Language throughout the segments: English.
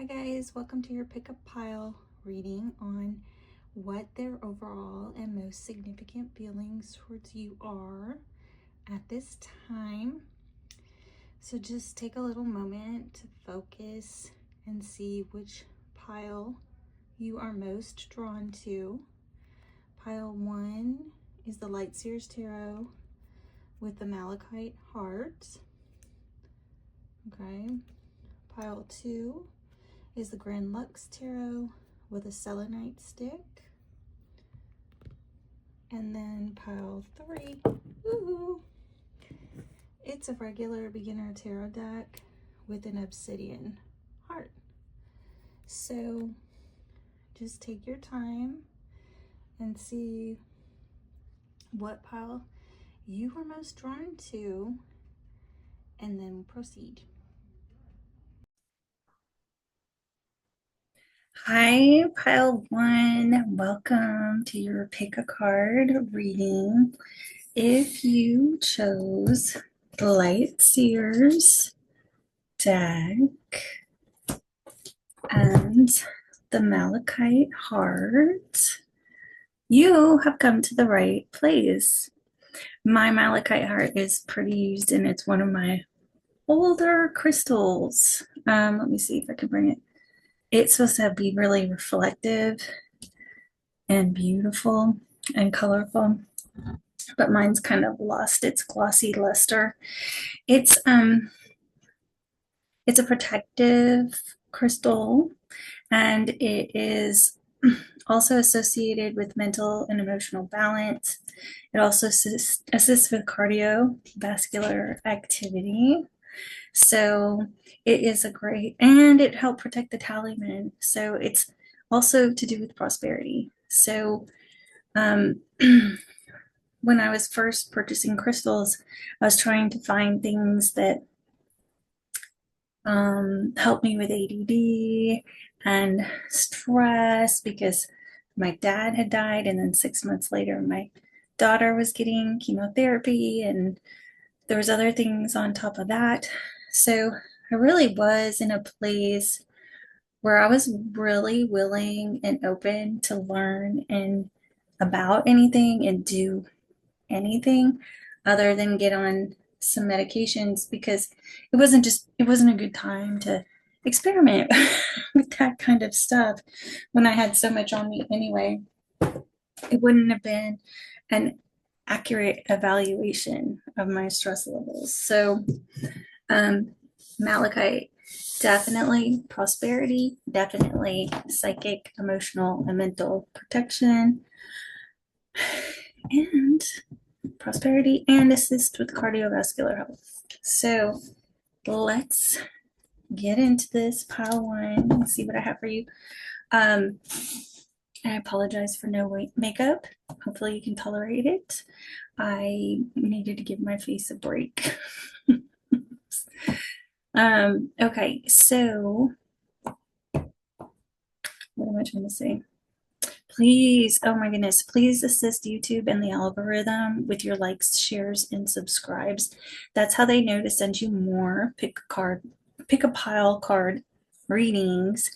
Hi guys, welcome to your pickup pile reading on what their overall and most significant feelings towards you are at this time. So just take a little moment to focus and see which pile you are most drawn to. Pile 1 is the Light Seers Tarot with the Malachite heart. Okay. Pile 2 is the Grand Lux Tarot with a selenite stick. And then pile 3, it's a regular beginner tarot deck with an obsidian heart. So just take your time and see what pile you are most drawn to, and then we'll proceed. Hi, pile 1. Welcome to your pick a card reading. If you chose the Light Seers deck and the Malachite heart, you have come to the right place. My Malachite heart is pretty used and it's one of my older crystals. Let me see if I can bring it. It's supposed to be really reflective and beautiful and colorful, but mine's kind of lost its glossy luster. It's a protective crystal, and it is also associated with mental and emotional balance. It also assists with cardiovascular activity. So it is a great, and it helped protect the talisman. So it's also to do with prosperity. So when I was first purchasing crystals, I was trying to find things that helped me with ADD and stress, because my dad had died, and then 6 months later my daughter was getting chemotherapy, and there was other things on top of that. So I really was in a place where I was really willing and open to learn and about anything and do anything other than get on some medications, because it wasn't a good time to experiment with that kind of stuff when I had so much on me anyway. It wouldn't have been an accurate evaluation of my stress levels. So Malachite, definitely prosperity, definitely psychic, emotional, and mental protection, and prosperity, and assist with cardiovascular health. So let's get into this pile 1 and see what I have for you. I apologize for no makeup. Hopefully you can tolerate it. I needed to give my face a break. Okay, so what am I trying to say? Please, oh my goodness, please assist YouTube and the algorithm with your likes, shares, and subscribes. That's how they know to send you more pick a pile card readings.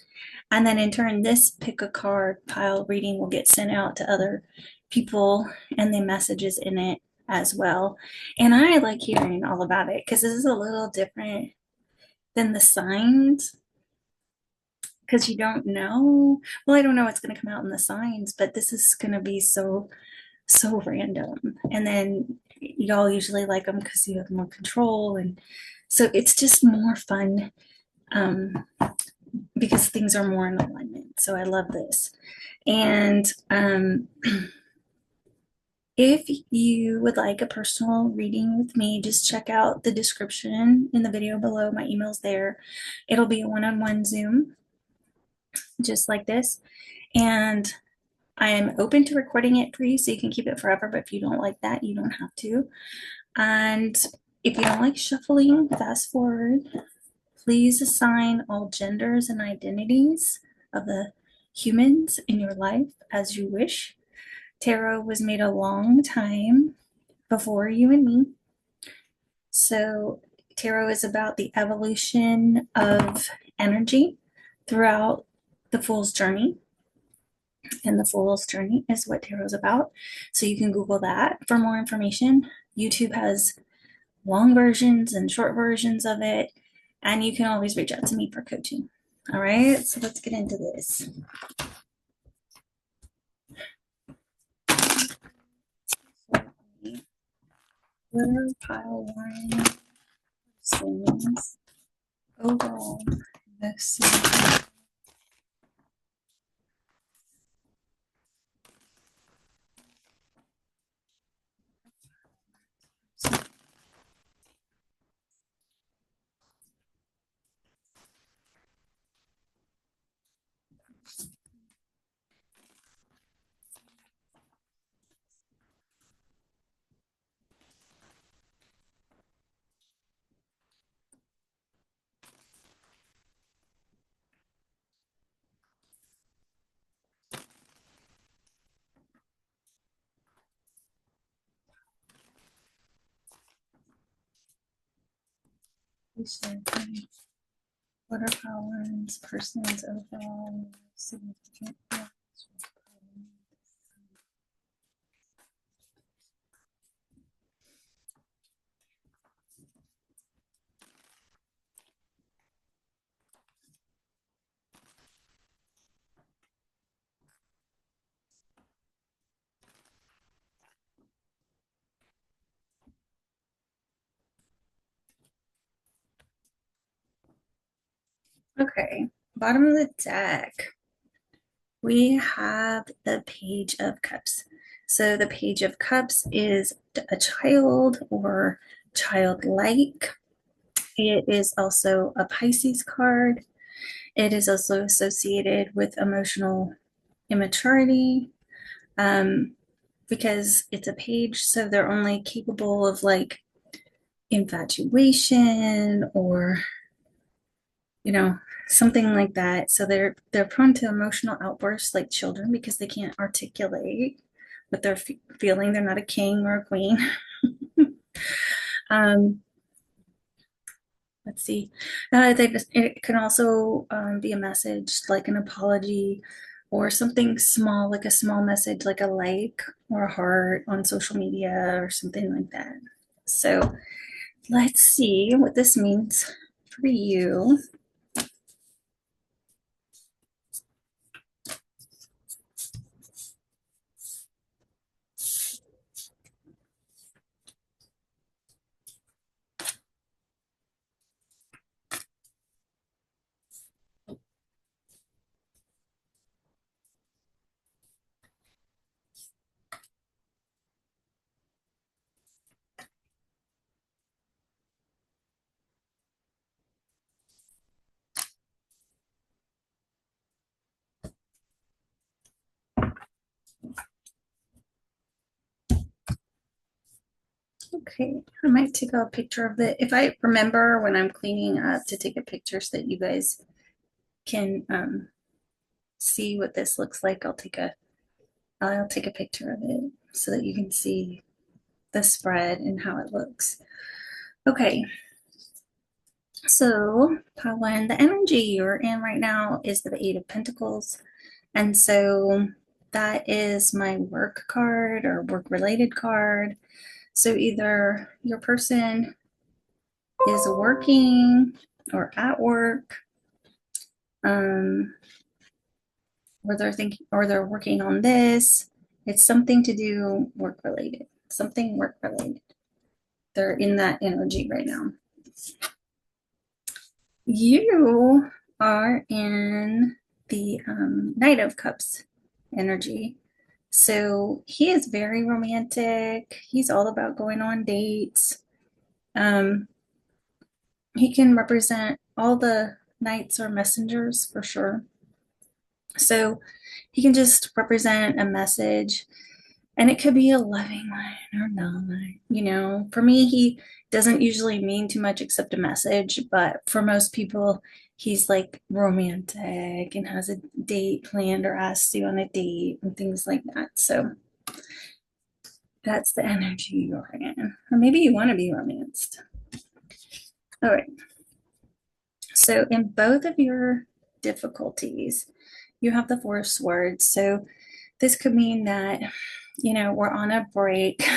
And then in turn, this pick a card pile reading will get sent out to other people and the messages in it as well. And I like hearing all about it because this is a little different than the signs, because you don't know. Well, I don't know what's going to come out in the signs, but this is going to be so random. And then y'all usually like them because you have more control, and so it's just more fun because things are more in alignment. So I love this. And if you would like a personal reading with me, just check out the description in the video below. My email's there. It'll be a one-on-one Zoom, just like this. And I am open to recording it for you so you can keep it forever, but if you don't like that, you don't have to. And if you don't like shuffling, fast forward. Please assign all genders and identities of the humans in your life as you wish. Tarot was made a long time before you and me. So tarot is about the evolution of energy throughout the Fool's Journey. And the Fool's Journey is what tarot is about. So you can Google that for more information. YouTube has long versions and short versions of it. And you can always reach out to me for coaching. All right, so let's get into this. Glitter pile one swings overall. This water powers, person's overall significant. Okay, bottom of the deck, we have the Page of Cups. So the Page of Cups is a child or childlike. It is also a Pisces card. It is also associated with emotional immaturity because it's a page, so they're only capable of like infatuation or something like that. So they're prone to emotional outbursts like children because they can't articulate what they're feeling. They're not a king or a queen. um, let's see. It can also be a message like an apology or something small, like a small message, like a like or a heart on social media or something like that. So let's see what this means for you. Okay, I might take a picture of it. If I remember when I'm cleaning up to take a picture so that you guys can see what this looks like, I'll take a picture of it so that you can see the spread and how it looks. Okay, so Pawan, the energy you're in right now is the Eight of Pentacles. And so that is my work card or work related card. So either your person is working or at work, or they're thinking, or they're working on this. It's something to do work related, something work related. They're in that energy right now. You are in the Knight of Cups energy. So he is very romantic. He's all about going on dates. He can represent all the knights or messengers for sure. So he can just represent a message, and it could be a loving line or not. For me, he doesn't usually mean too much except a message, but for most people, he's like romantic and has a date planned or asks you on a date and things like that. So that's the energy you're in. Or maybe you want to be romanced. All right. So in both of your difficulties. You have the Four of Swords. So this could mean that, we're on a break.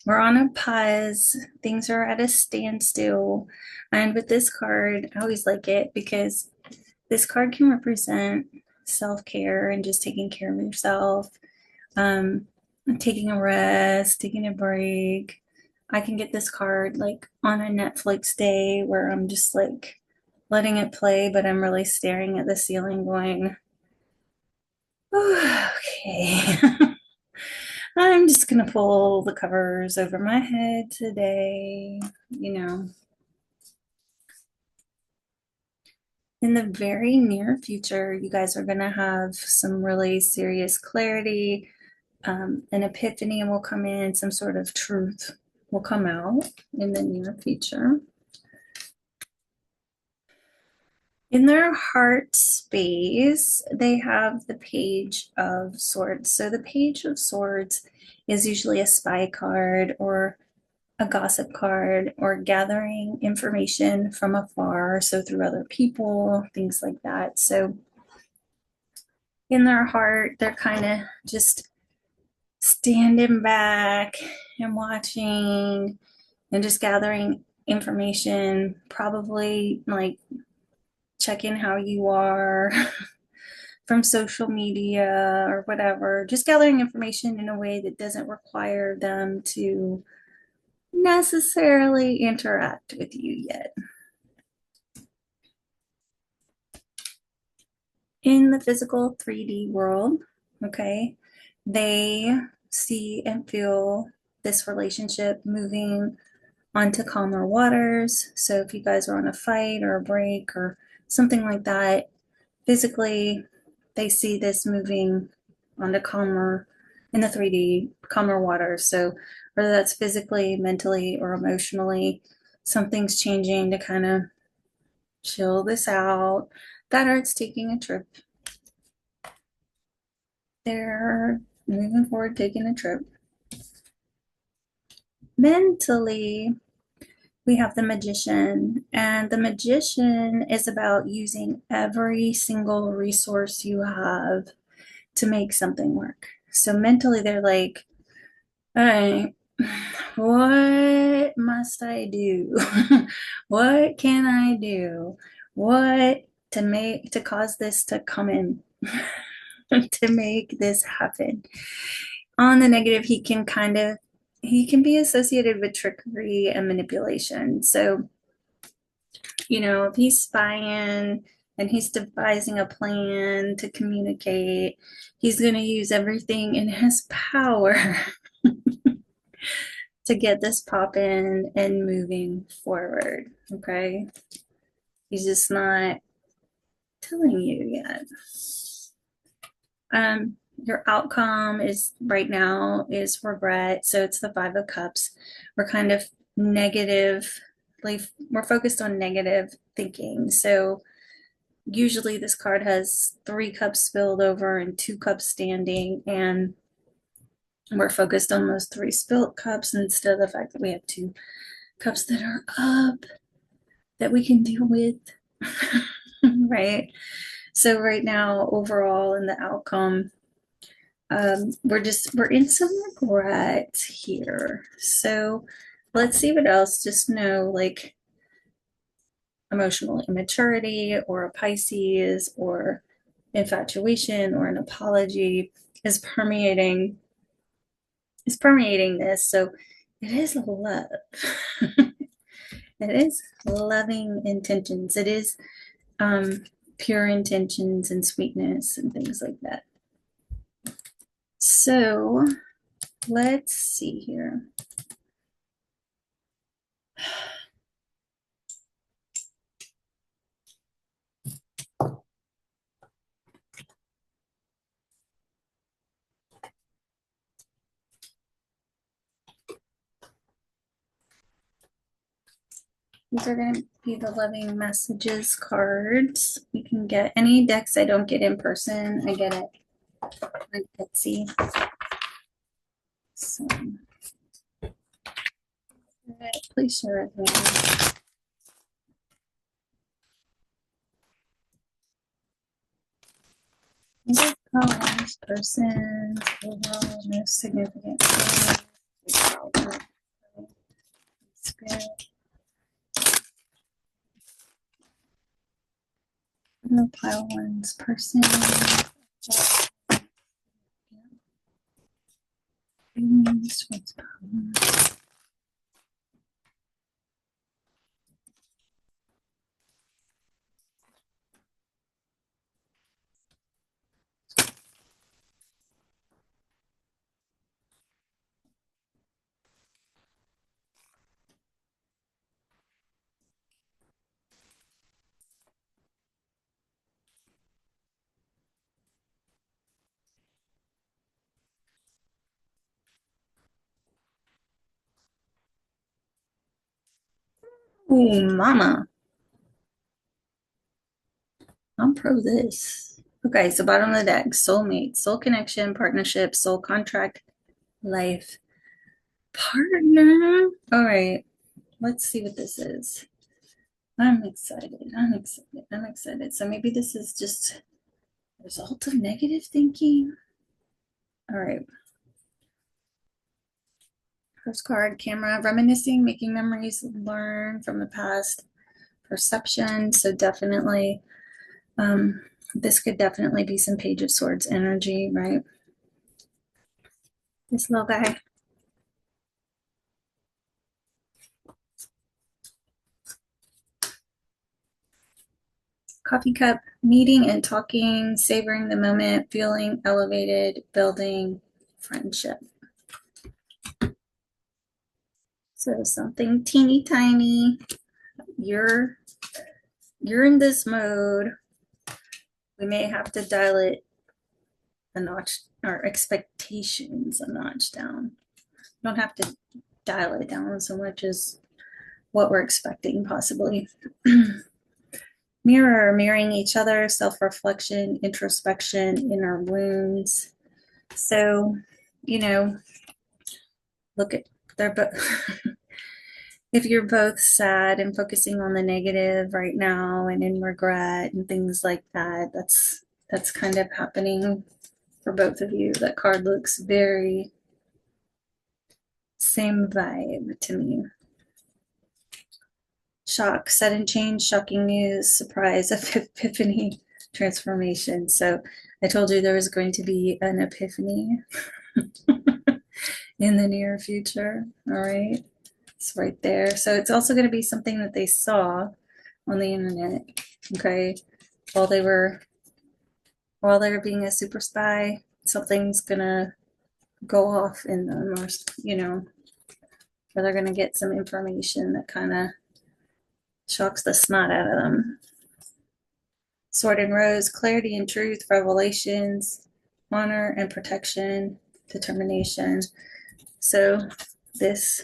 We're on a pause. Things are at a standstill. And with this card, I always like it because this card can represent self-care and just taking care of yourself, um, taking a rest, taking a break. I can get this card like on a Netflix day where I'm just like letting it play, but I'm really staring at the ceiling going, oh, okay. I'm just gonna pull the covers over my head today, In the very near future, you guys are gonna have some really serious clarity. An epiphany will come in, some sort of truth will come out in the near future. In their heart space, they have the Page of Swords. So the Page of Swords is usually a spy card or a gossip card or gathering information from afar, so through other people, things like that. So in their heart, they're kind of just standing back and watching and just gathering information, probably like checking how you are from social media or whatever, just gathering information in a way that doesn't require them to necessarily interact with you yet. In the physical 3D world, okay, they see and feel this relationship moving onto calmer waters. So if you guys are on a fight or a break or something like that, physically, they see this moving onto calmer, in the 3D, calmer waters. So whether that's physically, mentally, or emotionally, something's changing to kind of chill this out. That art's taking a trip. They're moving forward, taking a trip. Mentally, we have the Magician, and the Magician is about using every single resource you have to make something work. So mentally, they're like, all right, what must I do? What can I do? What to cause this to come in, to make this happen? On the negative, he can be associated with trickery and manipulation. So, if he's spying and he's devising a plan to communicate, he's going to use everything in his power to get this popping and moving forward. Okay. He's just not telling you yet. Your outcome is right now is regret. So it's the Five of Cups. We're kind of negative, we're focused on negative thinking. So usually this card has 3 cups spilled over and 2 cups standing, and we're focused on those 3 spilled cups instead of the fact that we have 2 cups that are up that we can deal with. Right? So right now, overall in the outcome, we're in some regret here. So let's see what else. Just know, like, emotional immaturity or a Pisces or infatuation or an apology is permeating this. So it is love. It is loving intentions. It is pure intentions and sweetness and things like that. So let's see here. These are going to be the loving messages cards. You can get any decks I don't get in person. I get it on Etsy. So, please share with me. Oh, this person's overall most significant spirit. I'm gonna pile one's person. Oh, mama. I'm pro this. Okay, so bottom of the deck, soulmate, soul connection, partnership, soul contract, life partner. All right, let's see what this is. I'm excited. I'm excited. I'm excited. So maybe this is just a result of negative thinking. All right. First card, camera, reminiscing, making memories, learn from the past, perception. So definitely, this could definitely be some Page of Swords energy, right? This little guy. Coffee cup, meeting and talking, savoring the moment, feeling elevated, building friendship. So something teeny tiny. You're in this mode. We may have to dial it a notch, our expectations a notch down. You don't have to dial it down so much as what we're expecting, possibly. Mirroring each other, self-reflection, introspection, inner wounds. So, look at, they're both if you're both sad and focusing on the negative right now and in regret and things like that, that's kind of happening for both of you. That card looks very same vibe to me. Shock, sudden change, shocking news, surprise, epiphany, transformation. So I told you there was going to be an epiphany in the near future. All right. It's right there. So it's also going to be something that they saw on the internet. Okay. While they were being a super spy, something's gonna go off in them, or or they're gonna get some information that kind of shocks the snot out of them. Sword and Rose, clarity and truth, revelations, honor and protection, determination. So this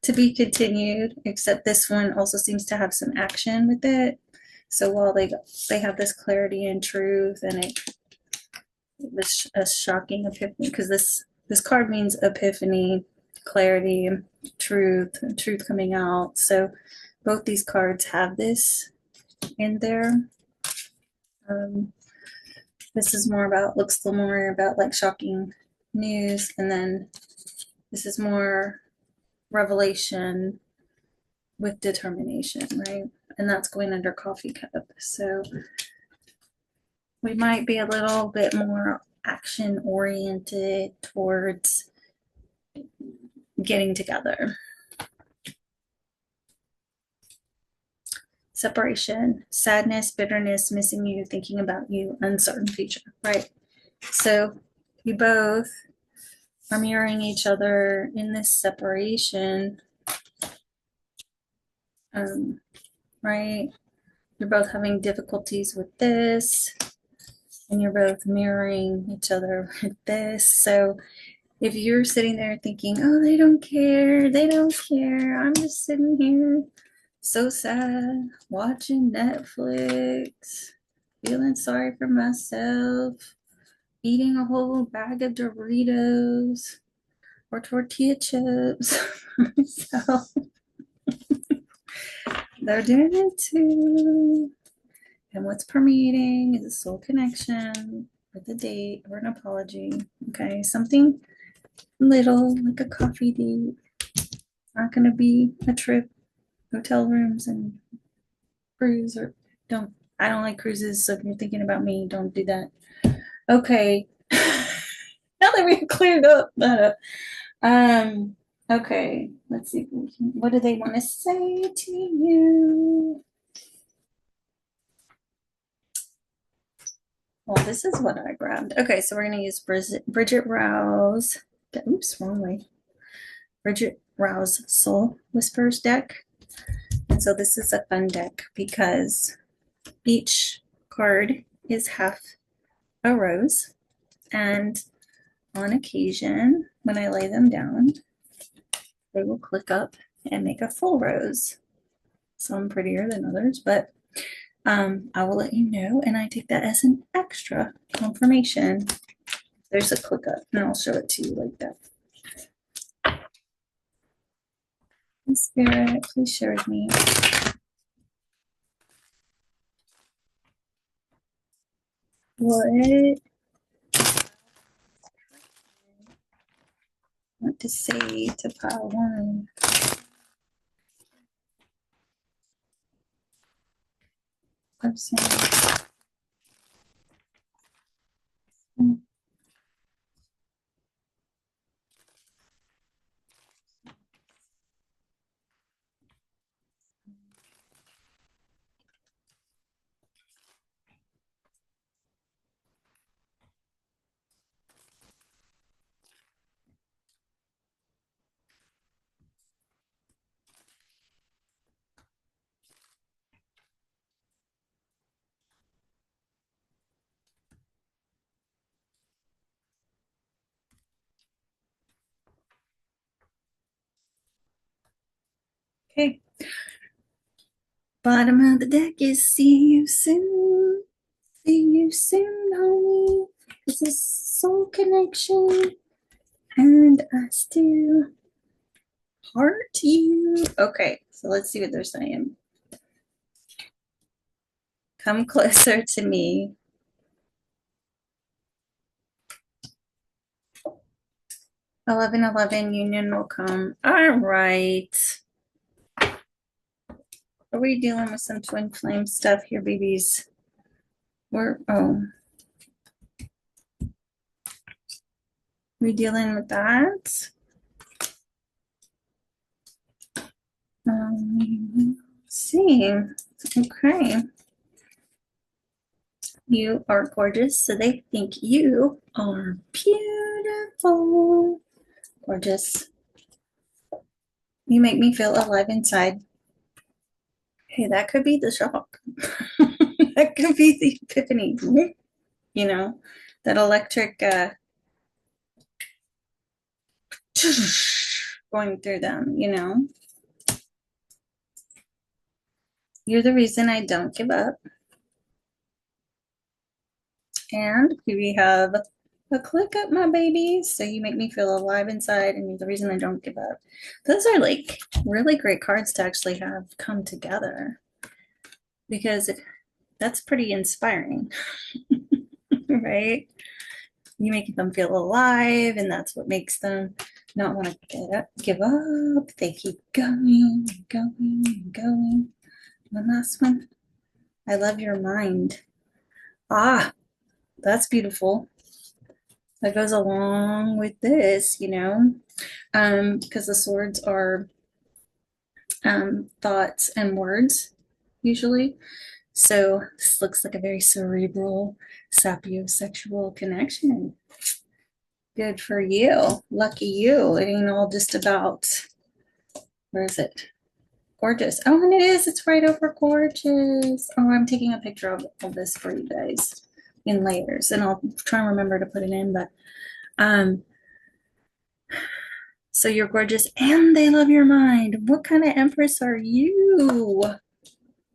to be continued, except this one also seems to have some action with it. So while they have this clarity and truth, and it was a shocking epiphany, because this card means epiphany, clarity, truth coming out. So both these cards have this in there. This is looks a little more about like shocking news, and then this is more revelation with determination, right? And that's going under coffee cup. So we might be a little bit more action oriented towards getting together. Separation, sadness, bitterness, missing you, thinking about you, uncertain future, right? So you both are mirroring each other in this separation, right? You're both having difficulties with this, and you're both mirroring each other with this. So if you're sitting there thinking, oh, they don't care, I'm just sitting here so sad, watching Netflix, feeling sorry for myself, eating a whole bag of Doritos or tortilla chips for myself. They're doing it too. And what's permeating is a soul connection with a date or an apology. Okay, something little like a coffee date. It's not going to be a trip, hotel rooms, and cruise. Or don't. I don't like cruises, so if you're thinking about me, don't do that. Okay. Now that we've cleared up that up. Okay, let's see. What do they want to say to you? Well, this is what I grabbed. Okay, so we're going to use Bridget Rouse. Oops, wrong way. Bridget Rouse Soul Whispers deck. And so this is a fun deck because each card is half a rose. And on occasion, when I lay them down, they will click up and make a full rose. Some prettier than others, but I will let you know, and I take that as an extra confirmation. There's a click up, and I'll show it to you like that. Spirit, please share with me. What I want to say to pile one. Okay. Bottom of the deck is see you soon. See you soon, homie. This is soul connection. And I still heart you. Okay, so let's see what they're saying. Come closer to me. 1111 union will come. All right. Are we dealing with some twin flame stuff here, babies? We dealing with that? See. Okay. You are gorgeous, so they think you are beautiful. Gorgeous. You make me feel alive inside. Hey, that could be the shock. That could be the epiphany. You know, that electric going through them, you know. You're the reason I don't give up. And we have a click up, my baby. So you make me feel alive inside, and you're the reason I don't give up. Those are like really great cards to actually have come together because that's pretty inspiring, right? You make them feel alive, and that's what makes them not want to give up. They keep going, going, going. One last one. I love your mind. Ah, that's beautiful. That goes along with this, you know, because the swords are thoughts and words usually. So this looks like a very cerebral, sapiosexual connection. Good for you. Lucky you. It ain't all just about, where is it? Gorgeous. Oh, and it is. It's right over gorgeous. Oh, I'm taking a picture of this for you guys in layers, and I'll try and remember to put it in. But so you're gorgeous, and they love your mind. What kind of empress are you?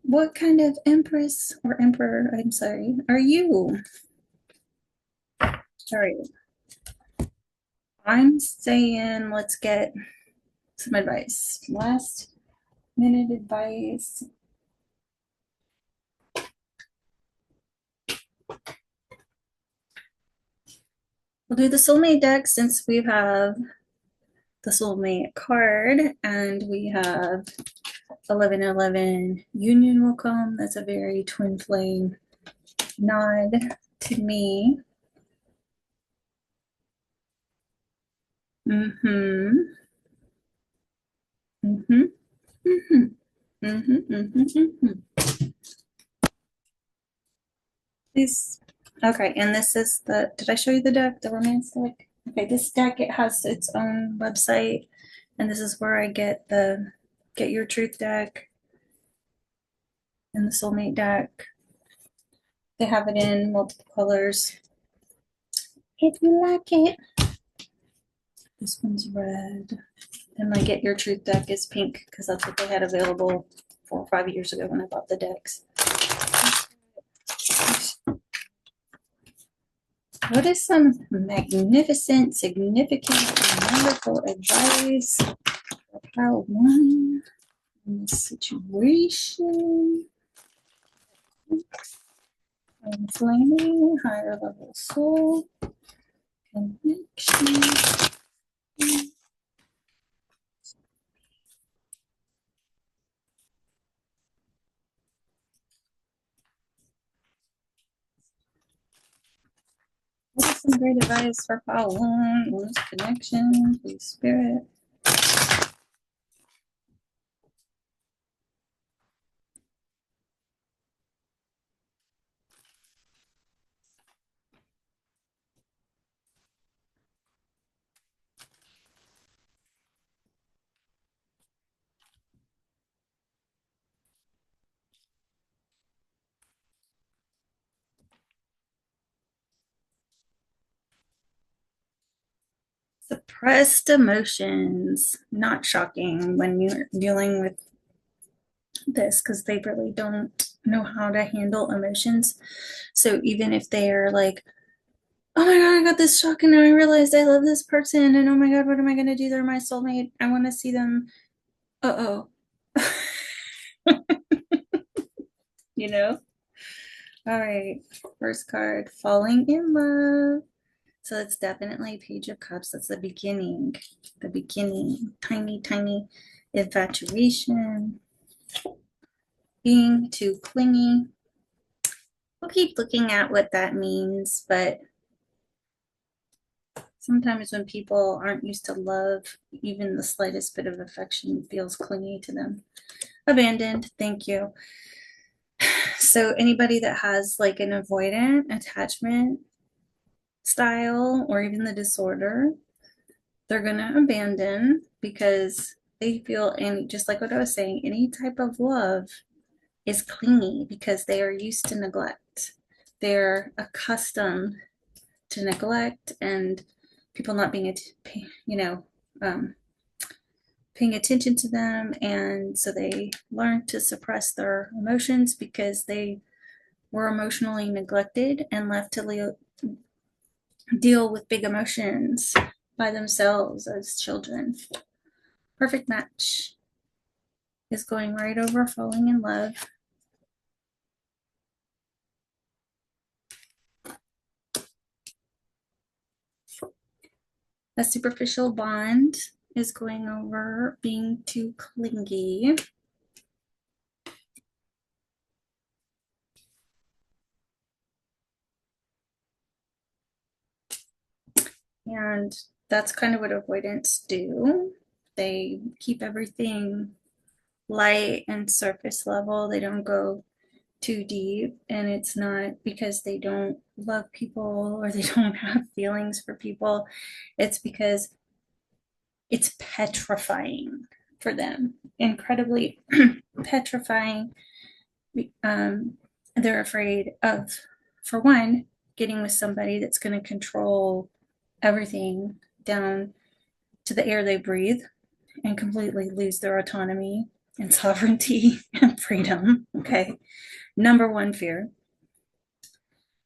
What kind of empress or emperor, I'm sorry, are you? Sorry. I'm saying let's get some advice. Last minute advice. We'll do the soulmate deck since we have the soulmate card and we have 1111 union will come. That's a very twin flame nod to me. Mm-hmm. Mm-hmm. Mm-hmm. Mm-hmm. Mm-hmm. Mm-hmm. Please. Okay, and this is the, did I show you the deck, the romance deck? Okay, this deck, it has its own website, and this is where I get the Get Your Truth deck and the soulmate deck. They have it in multiple colors. If you like it. This one's red. And my Get Your Truth deck is pink because that's what they had available 4 or 5 years ago when I bought the decks. What is some magnificent, significant, and wonderful advice for pile one in this situation? Flaming, higher level soul, connection. What is some great advice for pile one? What is connection? Please, spirit. Suppressed emotions. Not shocking when you're dealing with this because they really don't know how to handle emotions. So even if they're like, oh my God, I got this shock and now I realized I love this person and oh my God, what am I going to do? They're my soulmate. I want to see them. Uh-oh. You know? All right. First card, falling in love. So it's definitely Page of Cups. That's the beginning. The beginning. Tiny, tiny infatuation. Being too clingy. We'll keep looking at what that means, but sometimes when people aren't used to love, even the slightest bit of affection feels clingy to them. Abandoned, thank you. So anybody that has like an avoidant attachment style or even the disorder, they're going to abandon because they feel, and just like what I was saying, any type of love is clingy because they are used to neglect. They're accustomed to neglect and people not being, um, paying attention to them. And so they learn to suppress their emotions because they were emotionally neglected and left to deal with big emotions by themselves as children. Perfect match is going right over falling in love. A superficial bond is going over being too clingy. And that's kind of what avoidants do. They keep everything light and surface level. They don't go too deep. And it's not because they don't love people or they don't have feelings for people. It's because it's petrifying for them, incredibly petrifying. They're afraid of, for one, getting with somebody that's going to control everything down to the air they breathe and completely lose their autonomy and sovereignty and freedom. Okay. Number one fear.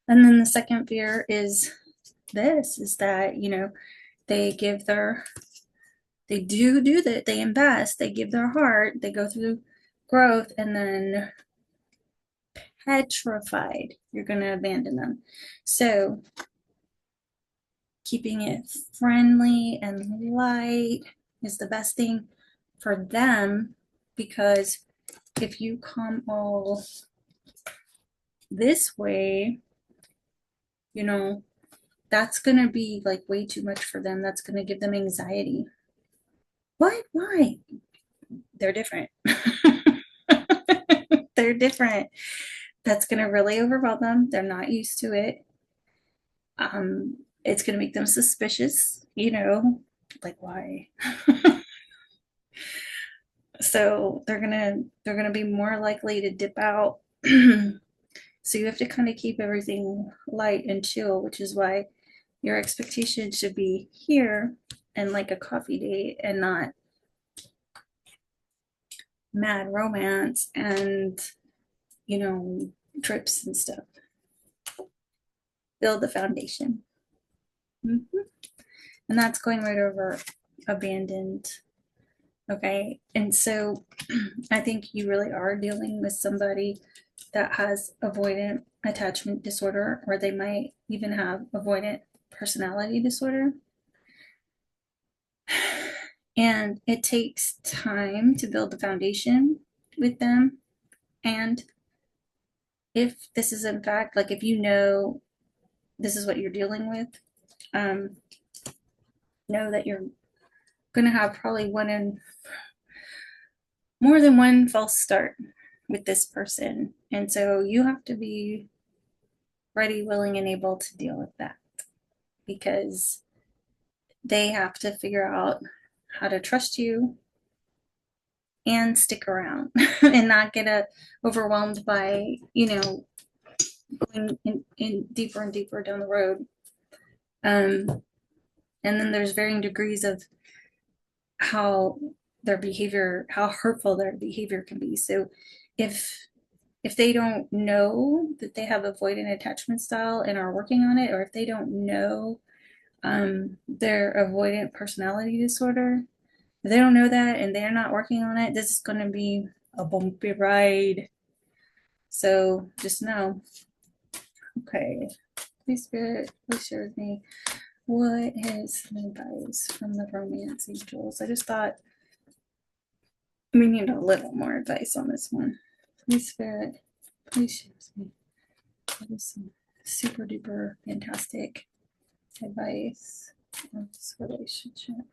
And then the second fear is this is that, they give their, they do that, they invest, they give their heart, they go through growth, and then petrified, you're going to abandon them. So keeping it friendly and light is the best thing for them, because if you come all this way, you know, that's going to be like way too much for them. That's going to give them anxiety. What? Why? They're different. They're different. That's going to really overwhelm them. They're not used to it. It's going to make them suspicious, like why? So they're gonna be more likely to dip out. So you have to kind of keep everything light and chill, which is why your expectation should be here and like a coffee date, and not mad romance and you know trips and stuff. Build the foundation. Mm-hmm. And that's going right over abandoned. Okay. And so I think you really are dealing with somebody that has avoidant attachment disorder, or they might even have avoidant personality disorder. And it takes time to build the foundation with them. And if this is in fact, like if this is what you're dealing with, um, know that you're going to have probably more than one false start with this person. And so you have to be ready, willing, and able to deal with that, because they have to figure out how to trust you and stick around and not get overwhelmed by, going in deeper and deeper down the road. And then there's varying degrees of how how hurtful their behavior can be. So if they don't know that they have avoidant attachment style and are working on it, or if they don't know their avoidant personality disorder, if they don't know that and they're not working on it, this is going to be a bumpy ride. So just know. Okay, please Spirit, please share with me what is the advice from the romance angels. I just thought we need a little more advice on this one. Please Spirit, please share with me what is some super duper fantastic advice on this relationship.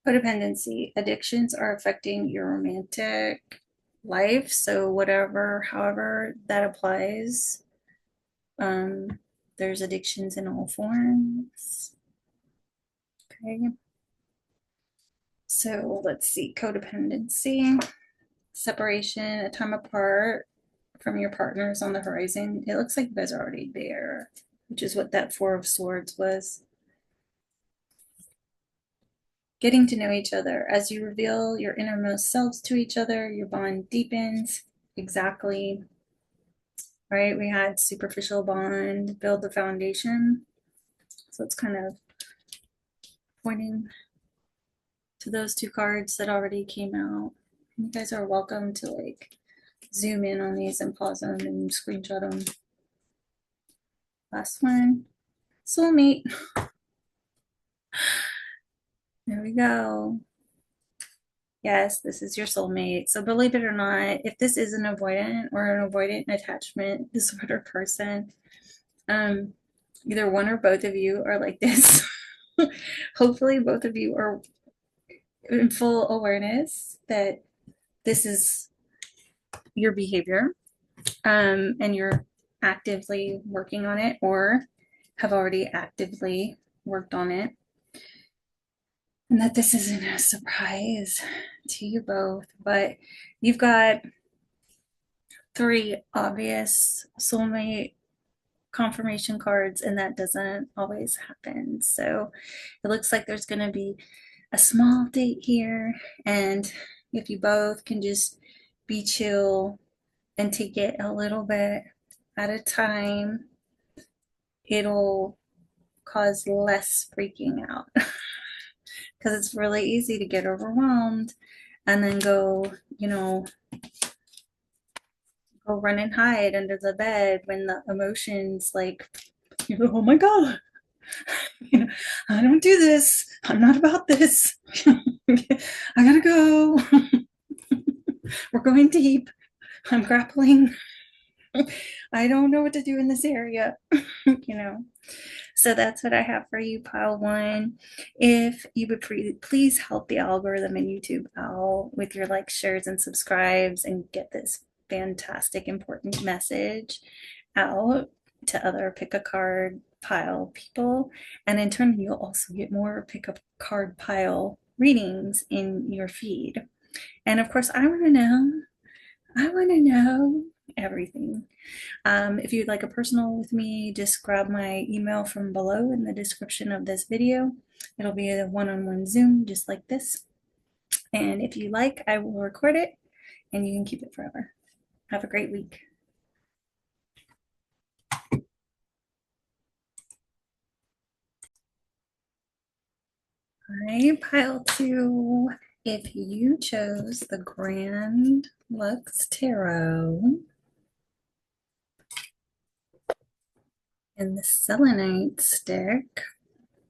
Codependency. Addictions are affecting your romantic life. So however that applies, there's addictions in all forms. Okay. So let's see. Codependency, separation, a time apart from your partners on the horizon. It looks like you guys are already there, which is what that Four of Swords was. Getting to know each other. As you reveal your innermost selves to each other, your bond deepens. Exactly. Right? We had superficial bond, build the foundation. So it's kind of pointing to those two cards that already came out. You guys are welcome to like zoom in on these and pause them and screenshot them. Last one, soulmate. There we go. Yes, this is your soulmate. So believe it or not, if this is an avoidant or an avoidant attachment disorder person, either one or both of you are like this. Hopefully both of you are in full awareness that this is your behavior, and you're actively working on it, or have already actively worked on it, and that this isn't a surprise to you both. But you've got three obvious soulmate confirmation cards, and that doesn't always happen. So it looks like there's going to be a small date here, and if you both can just be chill and take it a little bit at a time, it'll cause less freaking out because it's really easy to get overwhelmed and then go, go run and hide under the bed when the emotions like, oh my God, I don't do this. I'm not about this. I gotta go. We're going deep. I'm grappling. I don't know what to do in this area, you know. So that's what I have for you, pile one. If you would please help the algorithm in YouTube out with your likes, shares, and subscribes and get this fantastic, important message out to other pick a card pile people. And in turn, you'll also get more pick a card pile readings in your feed. And of course, I want to know everything. If you'd like a personal with me, just grab my email from below in the description of this video. It'll be a one-on-one Zoom just like this. And if you like, I will record it and you can keep it forever. Have a great week. All right, pile two. If you chose the Grand Lux Tarot and the Selenite stick,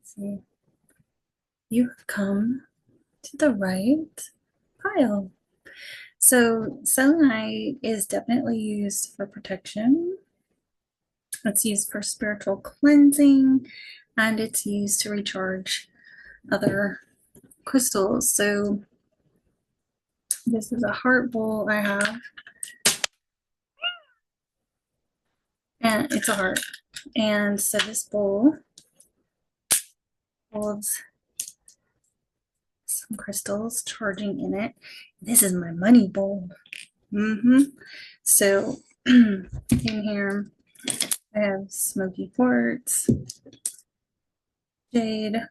see, you have come to the right pile. So selenite is definitely used for protection. It's used for spiritual cleansing, and it's used to recharge other crystals. So this is a heart bowl I have, and it's a heart. And so this bowl holds some crystals charging in it. This is my money bowl. So in here I have smoky quartz, jade,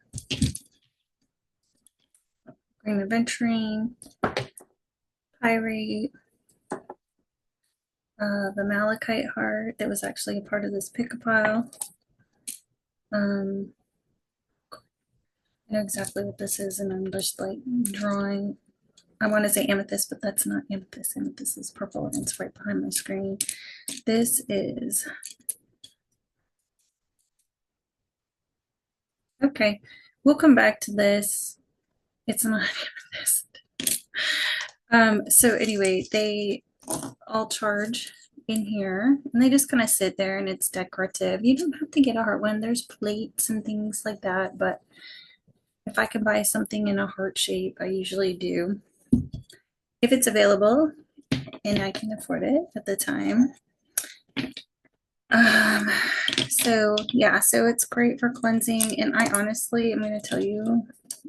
green aventurine, pyrite, the malachite heart that was actually a part of this pick-a-pile. I know exactly what this is, and I'm just like drawing. I want to say amethyst, but that's not amethyst. Amethyst is purple, and it's right behind my screen. This is okay. We'll come back to this. It's not amethyst. So anyway, they all charge in here and they just kind of sit there and it's decorative. You don't have to get a heart one. There's plates and things like that, but if I can buy something in a heart shape, I usually do. If it's available and I can afford it at the time. So yeah, so it's great for cleansing. And I honestly, I'm going to tell you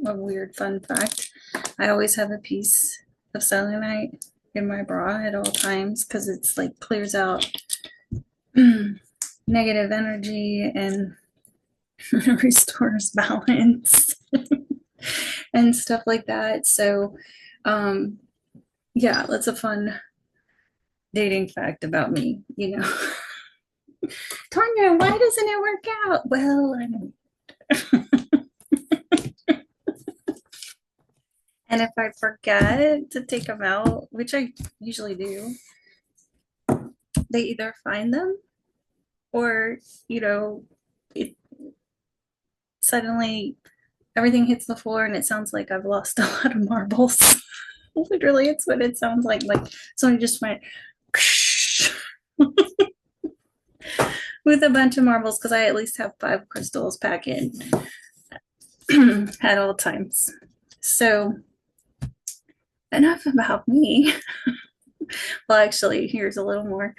a weird fun fact. I always have a piece of selenite in my bra at all times because it's like clears out negative energy and restores balance and stuff like that. So yeah, that's a fun dating fact about me, you know. Tanya, why doesn't it work out? Well, I don't. And if I forget to take them out, which I usually do, they either find them or, it suddenly everything hits the floor and it sounds like I've lost a lot of marbles. Literally, it's what it sounds like. Like someone just went with a bunch of marbles because I at least have 5 crystals packed in at all times. So enough about me. Well, actually, here's a little more.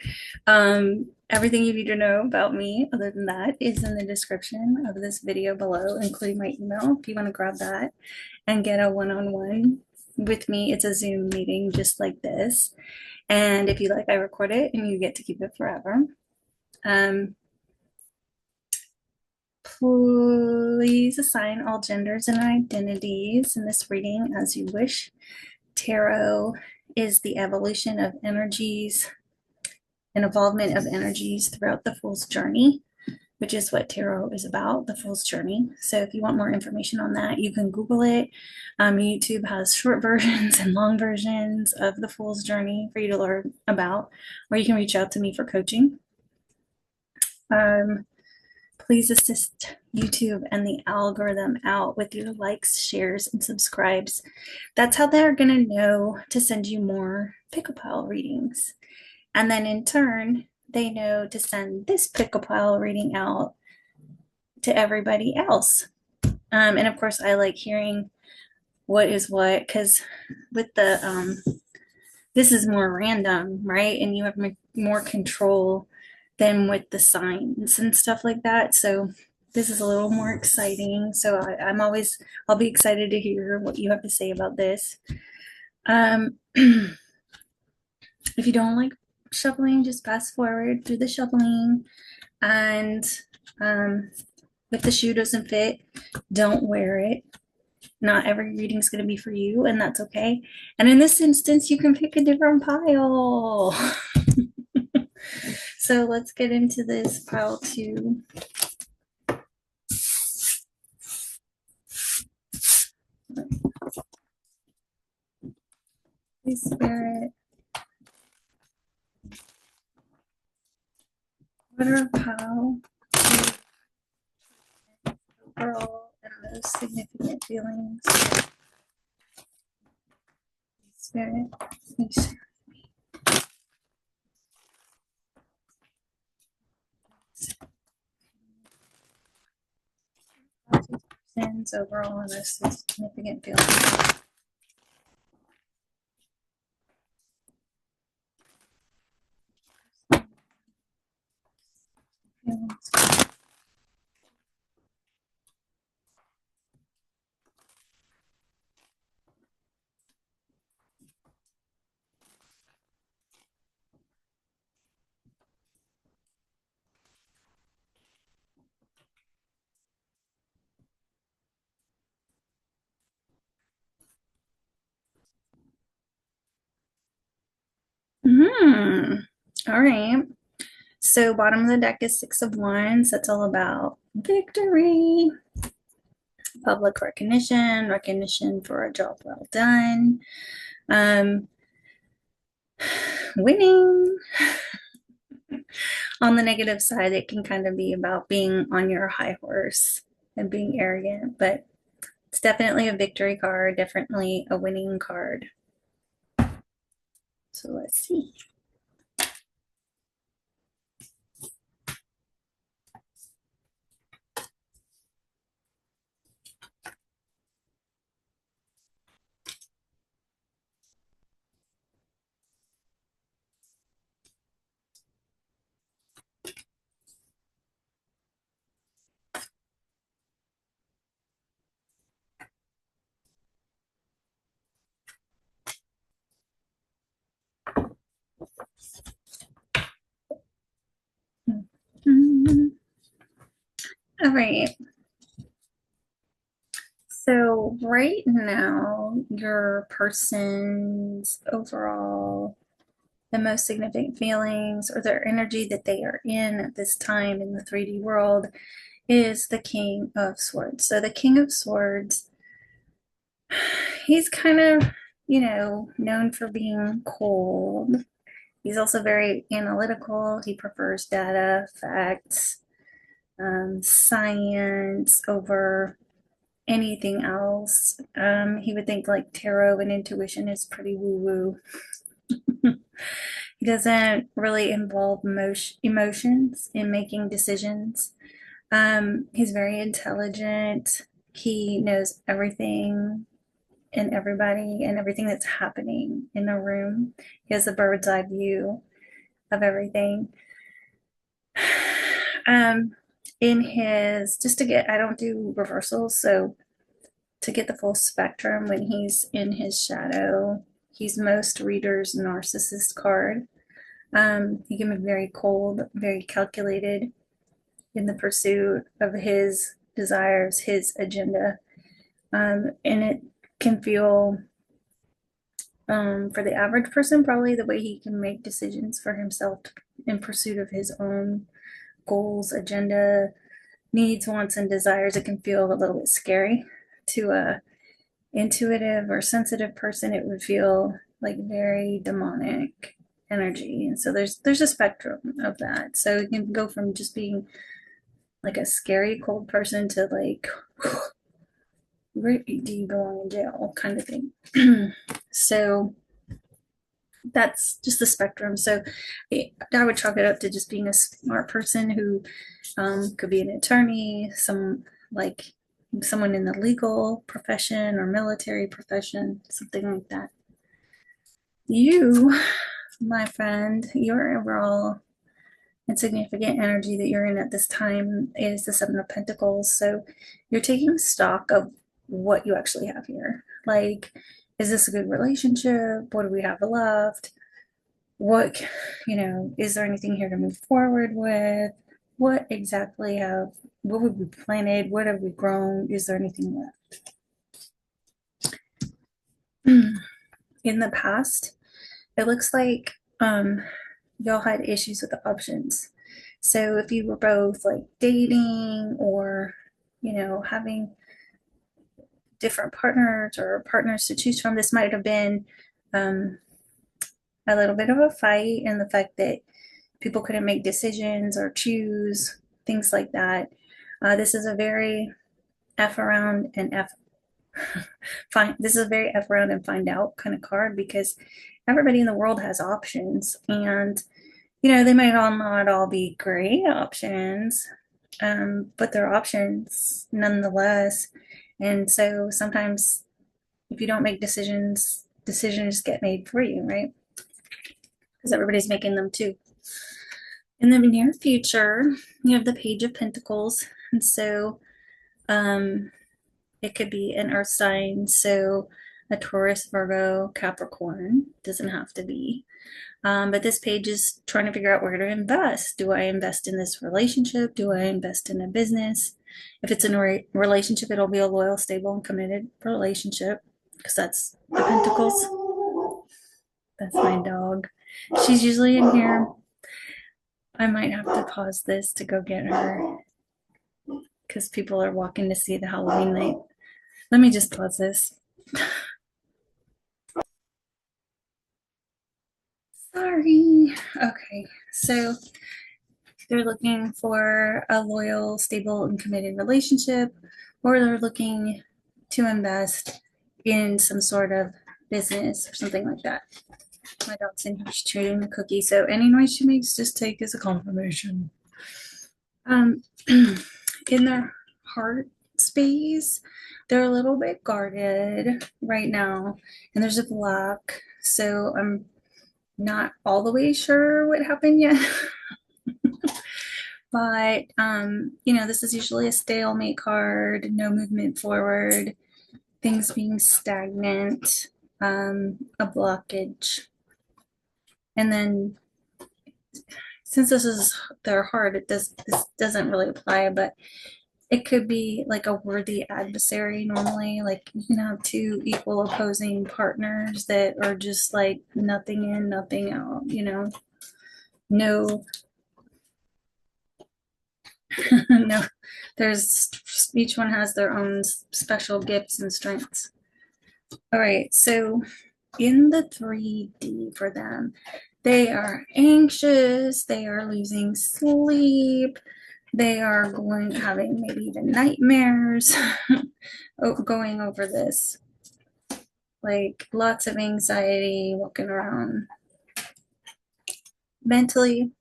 Everything you need to know about me, other than that, is in the description of this video below, including my email if you want to grab that and get a one-on-one with me. It's a Zoom meeting just like this. And if you like, I record it and you get to keep it forever. Um, please assign all genders and identities in this reading as you wish. Tarot is the evolution of energies and involvement of energies throughout the Fool's journey, which is what tarot is about, the Fool's journey. So if you want more information on that, you can Google it. YouTube has short versions and long versions of the Fool's journey for you to learn about, or you can reach out to me for coaching. Please assist YouTube and the algorithm out with your likes, shares, and subscribes. That's how they're going to know to send you more pick a pile readings. And then in turn, they know to send this pick a pile reading out to everybody else. And of course, I like hearing what is what because with the this is more random, right? And you have more control than with the signs and stuff like that. So this is a little more exciting. So I'll be excited to hear what you have to say about this. If you don't like shuffling, just fast forward through the shuffling. And if the shoe doesn't fit, don't wear it. Not every reading is going to be for you, and that's okay. And in this instance, you can pick a different pile. So let's get into this pile two. Please, Spirit, what are pile overall and most significant feelings? Spirit, please. Sins overall and most significant feelings. All right. So bottom of the deck is Six of Wands. That's all about victory, public recognition, recognition for a job well done, winning. On the negative side, it can kind of be about being on your high horse and being arrogant, but it's definitely a victory card, definitely a winning card. So let's see. All right. So right now, your person's overall, the most significant feelings or their energy that they are in at this time in the 3D world is the King of Swords. So the King of Swords, he's kind of, known for being cold. He's also very analytical. He prefers data, facts, science over anything else. He would think like tarot and intuition is pretty woo-woo. He doesn't really involve emotions in making decisions. He's very intelligent. He knows everything and everybody and everything that's happening in a room. He has a bird's eye view of everything. In his, just to get, I don't do reversals, so to get the full spectrum, when he's in his shadow, he's most readers' narcissist card. He can be very cold, very calculated in the pursuit of his desires, his agenda. And it can feel, for the average person, probably the way he can make decisions for himself in pursuit of his own goals, agenda, needs, wants, and desires. It can feel a little bit scary to a intuitive or sensitive person. It would feel like very demonic energy, and so there's a spectrum of that. So you can go from just being like a scary cold person to like, do you belong in jail kind of thing. So that's just the spectrum. So I would chalk it up to just being a smart person who could be an attorney, like someone in the legal profession or military profession, something like that. You, my friend, your overall insignificant energy that you're in at this time is the Seven of Pentacles. So you're taking stock of what you actually have here. Like, is this a good relationship? What do we have left? What, is there anything here to move forward with? What exactly what have we planted? What have we grown? Is there anything left? In the past, it looks like y'all had issues with the options. So if you were both like dating or, having different partners or partners to choose from, this might have been um, a little bit of a fight, and the fact that people couldn't make decisions or choose, things like that. This is a very F around and F find this is a very F around and find out kind of card, because everybody in the world has options, and they might not all be great options, but they're options nonetheless. And so sometimes if you don't make decisions get made for you, right? Because everybody's making them too. In the near future, you have the Page of Pentacles. And so it could be an earth sign, so a Taurus, Virgo, Capricorn. Doesn't have to be. But this page is trying to figure out where to invest. Do I invest in this relationship? Do I invest in a business? If it's in a relationship, it'll be a loyal, stable, and committed relationship, because that's the Pentacles. That's my dog. She's usually in here. I might have to pause this to go get her, because people are walking to see the Halloween night. Let me just pause this. Sorry. Okay, so they're looking for a loyal, stable, and committed relationship, or they're looking to invest in some sort of business or something like that. My dog's in here chewing a cookie, so any noise she makes, just take as a confirmation. In their heart space, they're a little bit guarded right now, and there's a block, so I'm not all the way sure what happened yet. But this is usually a stalemate card, no movement forward, things being stagnant, a blockage. And then since this is their heart, this doesn't really apply, but it could be like a worthy adversary. Normally, like, you can have two equal opposing partners that are just like nothing in, nothing out, no no, there's each one has their own special gifts and strengths. All right, so in the 3D for them, they are anxious, they are losing sleep, they are having maybe even nightmares going over this. Like lots of anxiety, walking around. Mentally,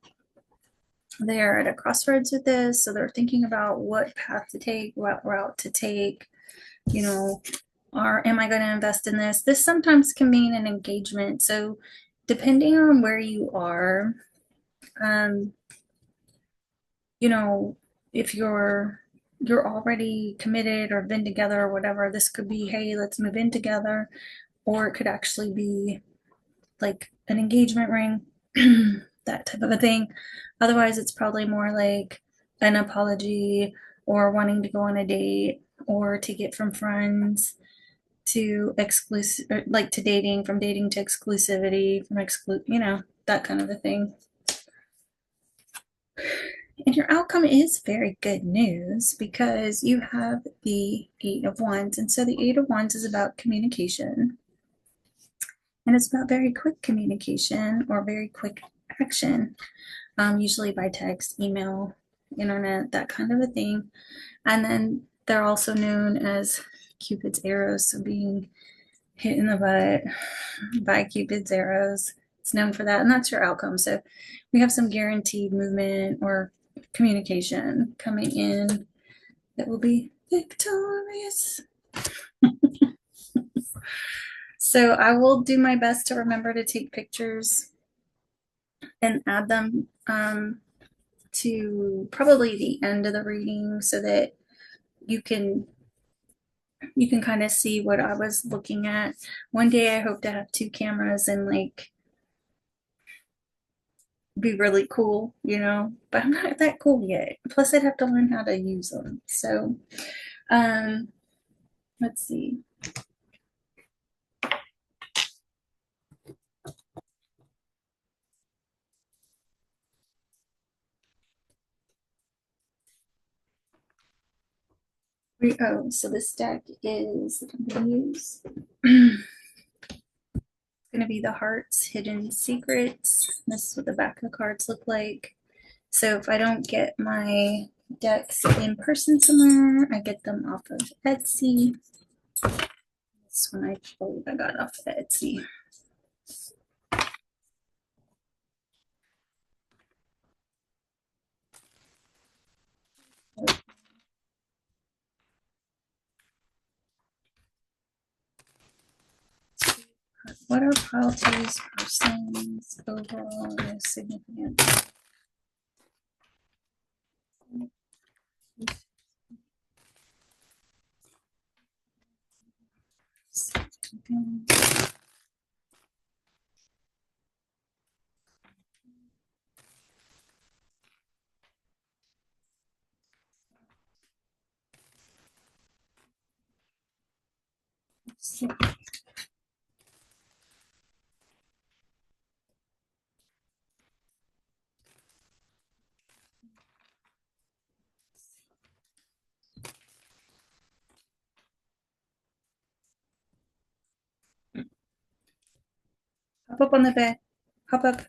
they are at a crossroads with this, so they're thinking about what path to take, what route to take, Or am I going to invest in this? This sometimes can mean an engagement. So depending on where you are, um, you know, if you're already committed or been together or whatever, this could be, hey, let's move in together, or it could actually be like an engagement ring, that type of a thing. Otherwise, it's probably more like an apology or wanting to go on a date or take it from friends to exclusive, like to dating, from dating to exclusivity, from that kind of a thing. And your outcome is very good news because you have the Eight of Wands. And so the Eight of Wands is about communication. And it's about very quick communication or very quick action, usually by text, email, internet, that kind of a thing. And then they're also known as Cupid's arrows, so being hit in the butt by Cupid's arrows. It's known for that, and that's your outcome. So we have some guaranteed movement or communication coming in that will be victorious. So I will do my best to remember to take pictures and add them to probably the end of the reading so that you can kind of see what I was looking at. One day I hope to have two cameras and like be really cool, but I'm not that cool yet. Plus I'd have to learn how to use them. So um let's see. Oh, so this deck is going to use going to be the Hearts Hidden Secrets. This is what the back of the cards look like. So if I don't get my decks in person somewhere, I get them off of Etsy. This one I believe I got off of Etsy. What are Palte's person's overall significance? Hop up on the bed. Hop up.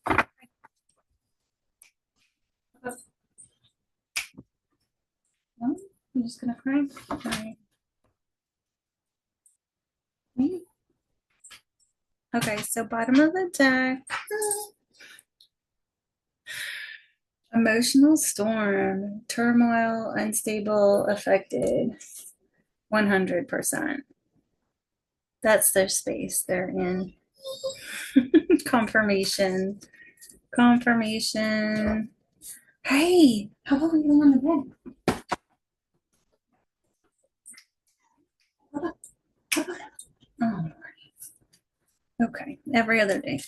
Hop up. No? You're just gonna cry? All right. Okay, so bottom of the deck. Emotional storm, turmoil, unstable, affected. 100%. That's their space they're in. Confirmation. Confirmation. Hey, how about we go on the bed? Oh, okay, every other day.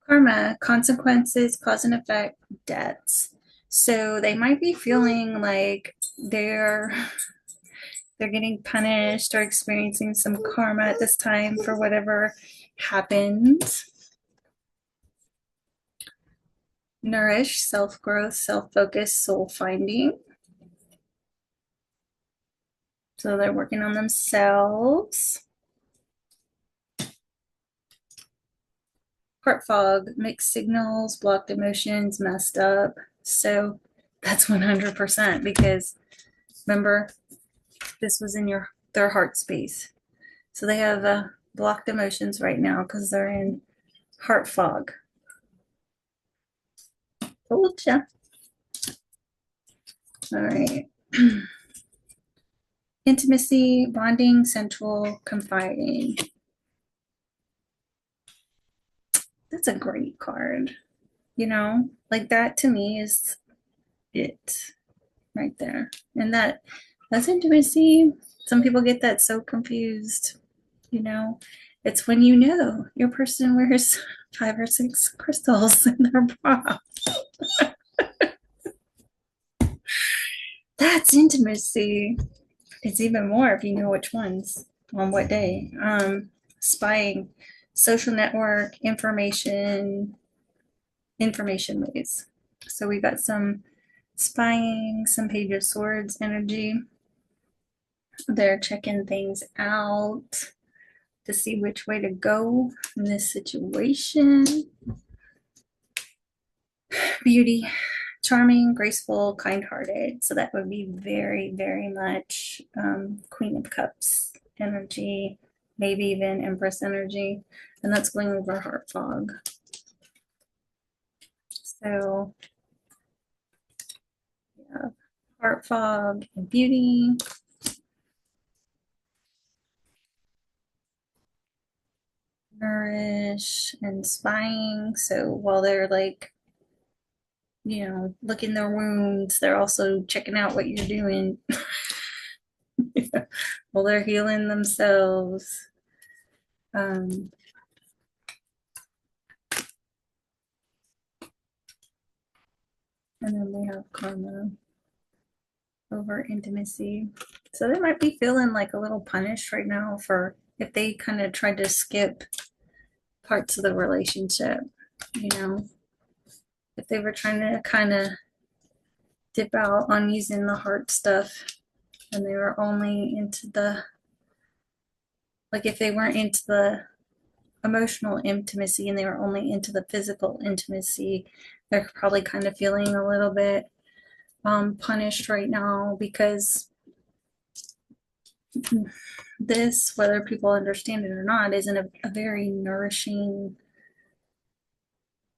Karma, consequences, cause and effect, debts. So they might be feeling like they're getting punished or experiencing some karma at this time for whatever happened. Nourish, self-growth, self-focus, soul finding. So they're working on themselves. Heart fog, mixed signals, blocked emotions, messed up. So that's 100% because remember, this was in their heart space. So they have blocked emotions right now because they're in heart fog. Told ya. All right. Intimacy, bonding, sensual, confiding. That's a great card. You know, like that to me is it right there. And that's intimacy. Some people get that so confused, you know. It's when you know your person wears 5 or 6 crystals in their bra. That's intimacy. It's even more if you know which ones on what day. Spying, social network, information ways. So we got some spying, some Page of Swords energy. They're checking things out to see which way to go in this situation. Beauty, charming, graceful, kind-hearted. So that would be very, very much Queen of Cups energy, maybe even Empress energy. And that's going over heart fog. So yeah, heart fog and beauty. Nourish and spying. So while they're like, you know, licking their wounds, they're also checking out what you're doing while they're healing themselves. Um, and then we have karma over intimacy. So they might be feeling like a little punished right now for if they kind of tried to skip parts of the relationship, you know, if they were trying to kind of dip out on using the heart stuff and they were only into the, like if they weren't into the emotional intimacy and they were only into the physical intimacy, they're probably kind of feeling a little bit punished right now because this, whether people understand it or not, isn't a very nourishing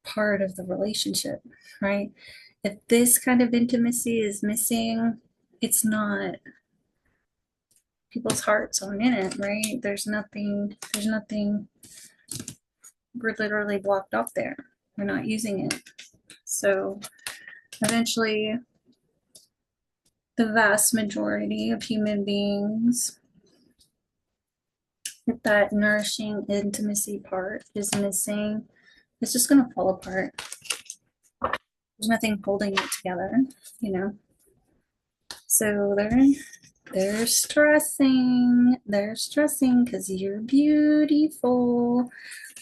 part of the relationship, right? If this kind of intimacy is missing, it's not, people's hearts aren't in it, right? There's nothing, we're literally blocked off there. We're not using it. So eventually, the vast majority of human beings, if that nourishing intimacy part is missing, it's just going to fall apart. There's nothing holding it together, you know. So they're stressing. They're stressing because you're beautiful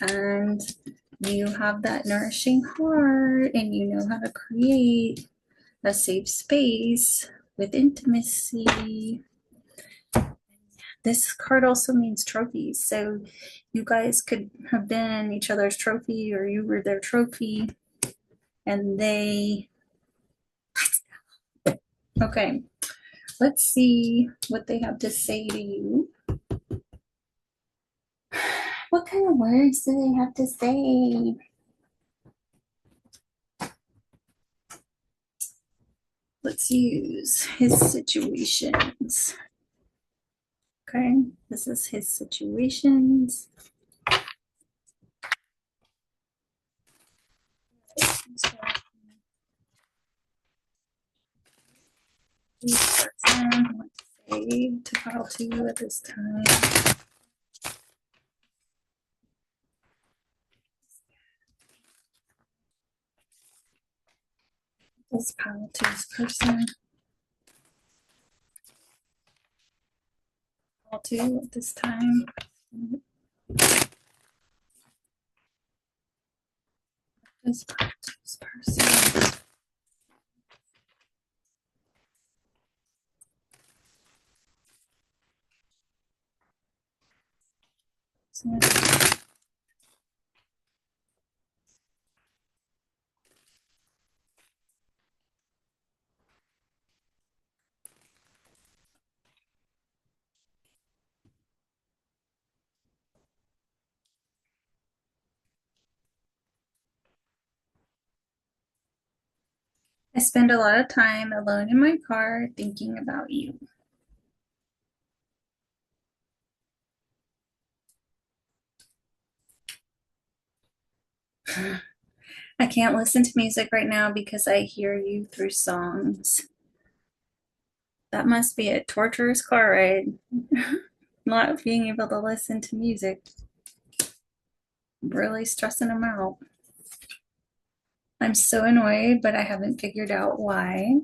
and you have that nourishing heart and you know how to create a safe space with intimacy. This card also means trophies. So you guys could have been each other's trophy or you were their trophy and they, okay, let's see what they have to say to you. What kind of words do they have to say? Let's use his situations. Okay, this is his situations. Each person what to say to pile to you at this time. This pile to this person. Pile to at this time. This pile to this person. So, I spend a lot of time alone in my car thinking about you. I can't listen to music right now because I hear you through songs. That must be a torturous car ride. Not being able to listen to music. Really stressing them out. I'm so annoyed, but I haven't figured out why.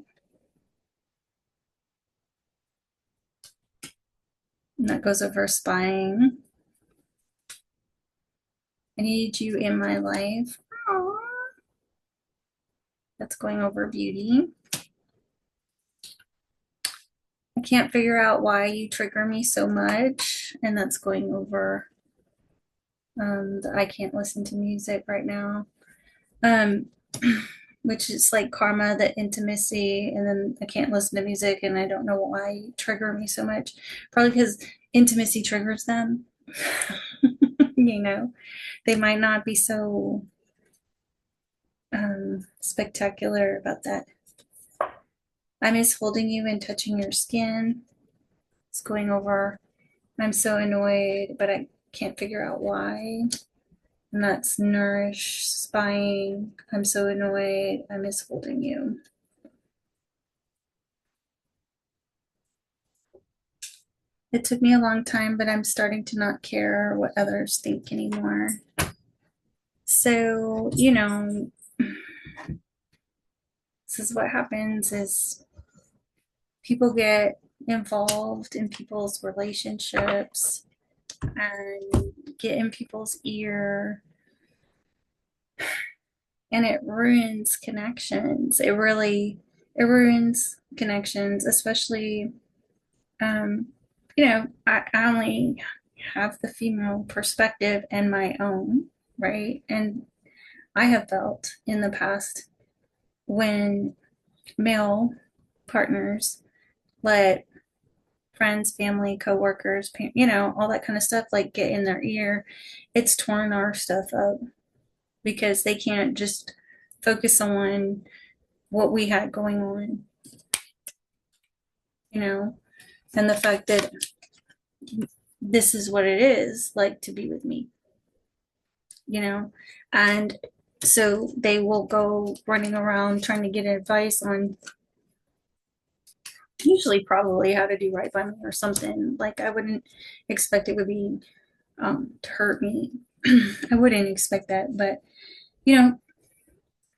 And that goes over spying. I need you in my life. Aww. That's going over beauty. I can't figure out why you trigger me so much, and that's going over I can't listen to music right now. Um, which is like karma, the intimacy, and then I can't listen to music, and I don't know why you trigger me so much. Probably because intimacy triggers them. You know, they might not be so spectacular about that. I miss holding you and touching your skin. It's going over. I'm so annoyed, but I can't figure out why. And that's nourish, spying. I'm so annoyed. I miss holding you. It took me a long time, but I'm starting to not care what others think anymore. So, this is what happens is people get involved in people's relationships and get in people's ear, and it ruins connections. It ruins connections, especially I only have the female perspective and my own, right? And I have felt in the past when male partners let friends, family, coworkers, all that kind of stuff like get in their ear, it's torn our stuff up because they can't just focus on what we had going on, you know, and the fact that this is what it is like to be with me, and so they will go running around trying to get advice on usually probably how to do right by me or something. Like I wouldn't expect it would be to hurt me. I wouldn't expect that, but you know,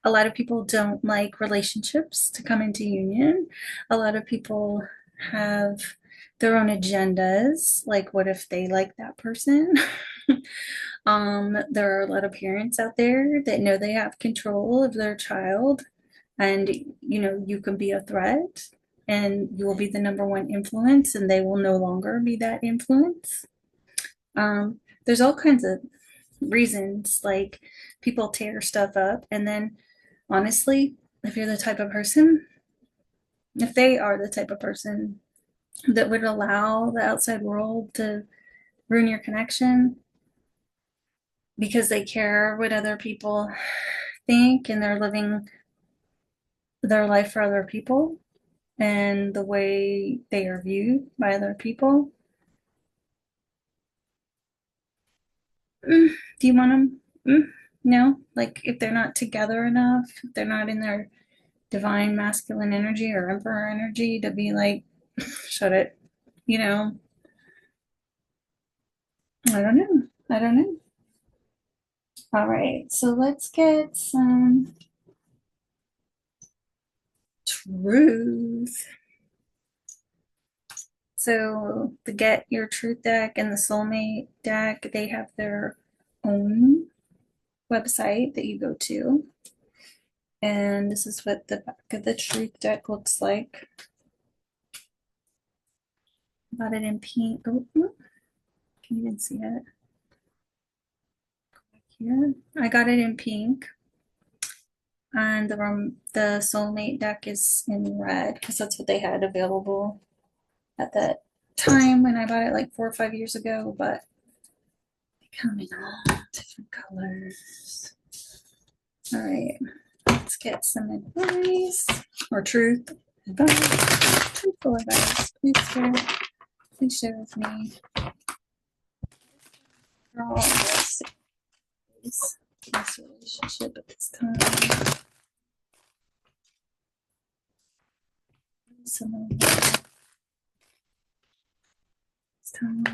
a lot of people don't like relationships to come into union. A lot of people have their own agendas. Like, what if they like that person? There are a lot of parents out there that know they have control of their child, and you can be a threat, and you will be the number one influence, and they will no longer be that influence. There's all kinds of reasons, like people tear stuff up, and then honestly, if you're the type of person, if they are the type of person that would allow the outside world to ruin your connection because they care what other people think and they're living their life for other people and the way they are viewed by other people. Do you want them? No, like if they're not together enough, if they're not in their divine masculine energy or emperor energy to be like, shut it, you know, I don't know. I don't know. All right, so let's get some truth. So the Get Your Truth deck and the Soulmate deck, they have their own website that you go to. And this is what the back of the Truth deck looks like. Got it in pink. Oh, can you even see it? Here. I got it in pink. And the Soulmate deck is in red because that's what they had available at that time when I bought it like 4 or 5 years ago, but they come in all different colors. All right, let's get some advice or truth advice. Truthful advice. Please share with me. Girl, this relationship at this time. Some of this time.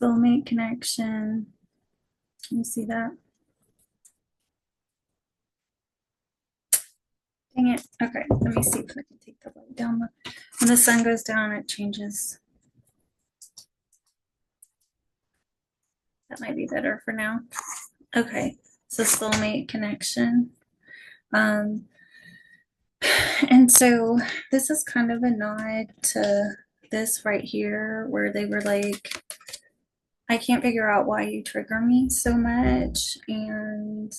Soulmate connection. Can you see that? Dang it. Okay, let me see if I can take the light down. When the sun goes down, it changes. That might be better for now. Okay, so soulmate connection. Um, and so this is kind of a nod to this right here, where they were like, I can't figure out why you trigger me so much, and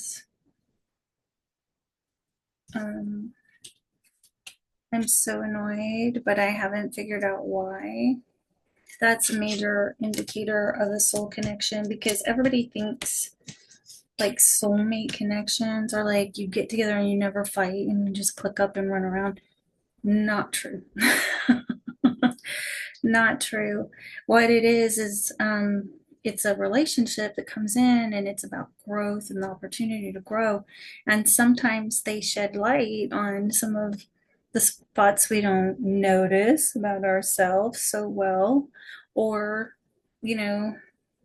I'm so annoyed, but I haven't figured out why. That's a major indicator of a soul connection, because everybody thinks like soulmate connections are like you get together and you never fight and you just click up and run around. Not true. Not true. What it is it's a relationship that comes in and it's about growth and the opportunity to grow. And sometimes they shed light on some of the spots we don't notice about ourselves so well, or, you know,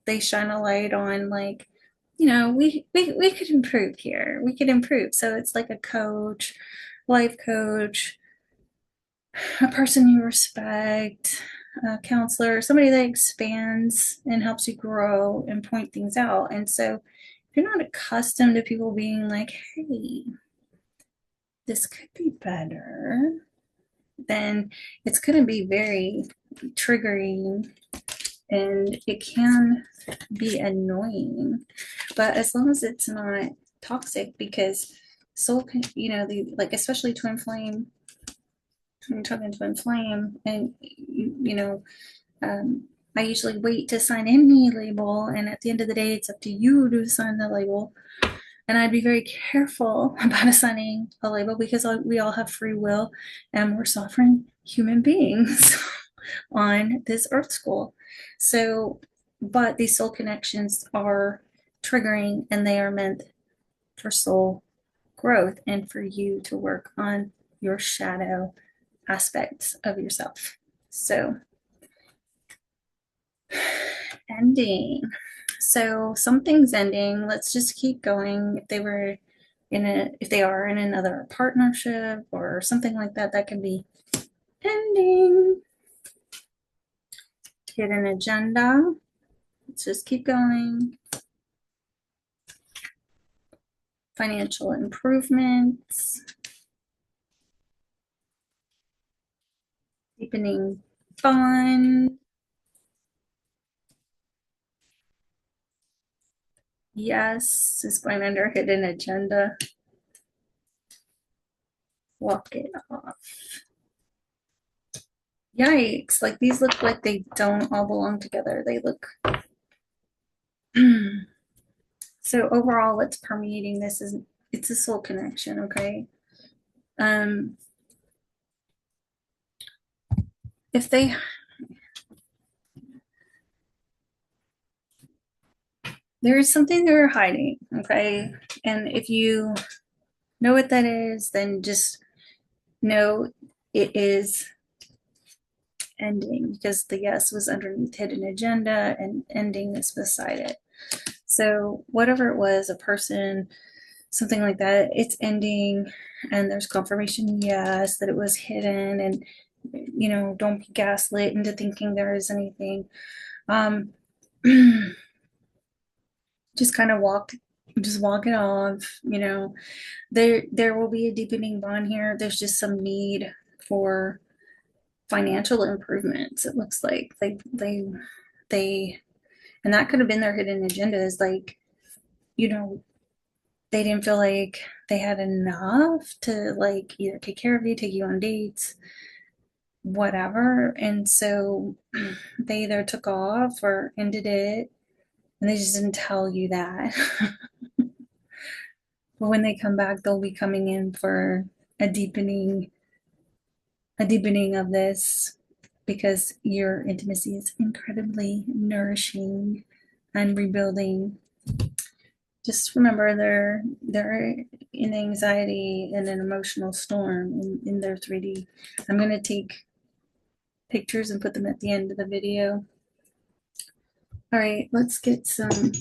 they shine a light on like, we could improve here. We could improve. So it's like a coach, life coach, a person you respect, a counselor, somebody that expands and helps you grow and point things out. And so if you're not accustomed to people being like, hey, this could be better, then it's going to be very triggering and it can be annoying. But as long as it's not toxic, because soul can, like especially twin flame, I'm talking twin flame, and I usually wait to sign any label, and at the end of the day, it's up to you to sign the label. And I'd be very careful about assigning a label, because we all have free will and we're sovereign human beings on this earth school. So, but these soul connections are triggering and they are meant for soul growth and for you to work on your shadow aspects of yourself. So, ending. So something's ending. Let's just keep going. If they are in another partnership or something like that, that can be ending. Hidden agenda. Let's just keep going. Financial improvements. Deepening bond. Yes, is going under hidden agenda. Walk it off. Yikes, like these look like they don't all belong together. They look so overall what's permeating this is it's a soul connection, okay? If they there is something they're hiding, okay? And if you know what that is, then just know it is ending, because the yes was underneath hidden agenda and ending is beside it. So whatever it was, a person, something like that, it's ending, and there's confirmation, yes, that it was hidden, and don't be gaslit into thinking there is anything. Um, just kind of walk it off. There will be a deepening bond here. There's just some need for financial improvements. It looks like they and that could have been their hidden agenda, is like, you know, they didn't feel like they had enough to like either take care of you, take you on dates, whatever. And so they either took off or ended it, and they just didn't tell you that. But when they come back, they'll be coming in for a deepening, a deepening of this, because your intimacy is incredibly nourishing and rebuilding. Just remember, they're in anxiety and an emotional storm in their 3D. I'm going to take pictures and put them at the end of the video. All right, let's get some.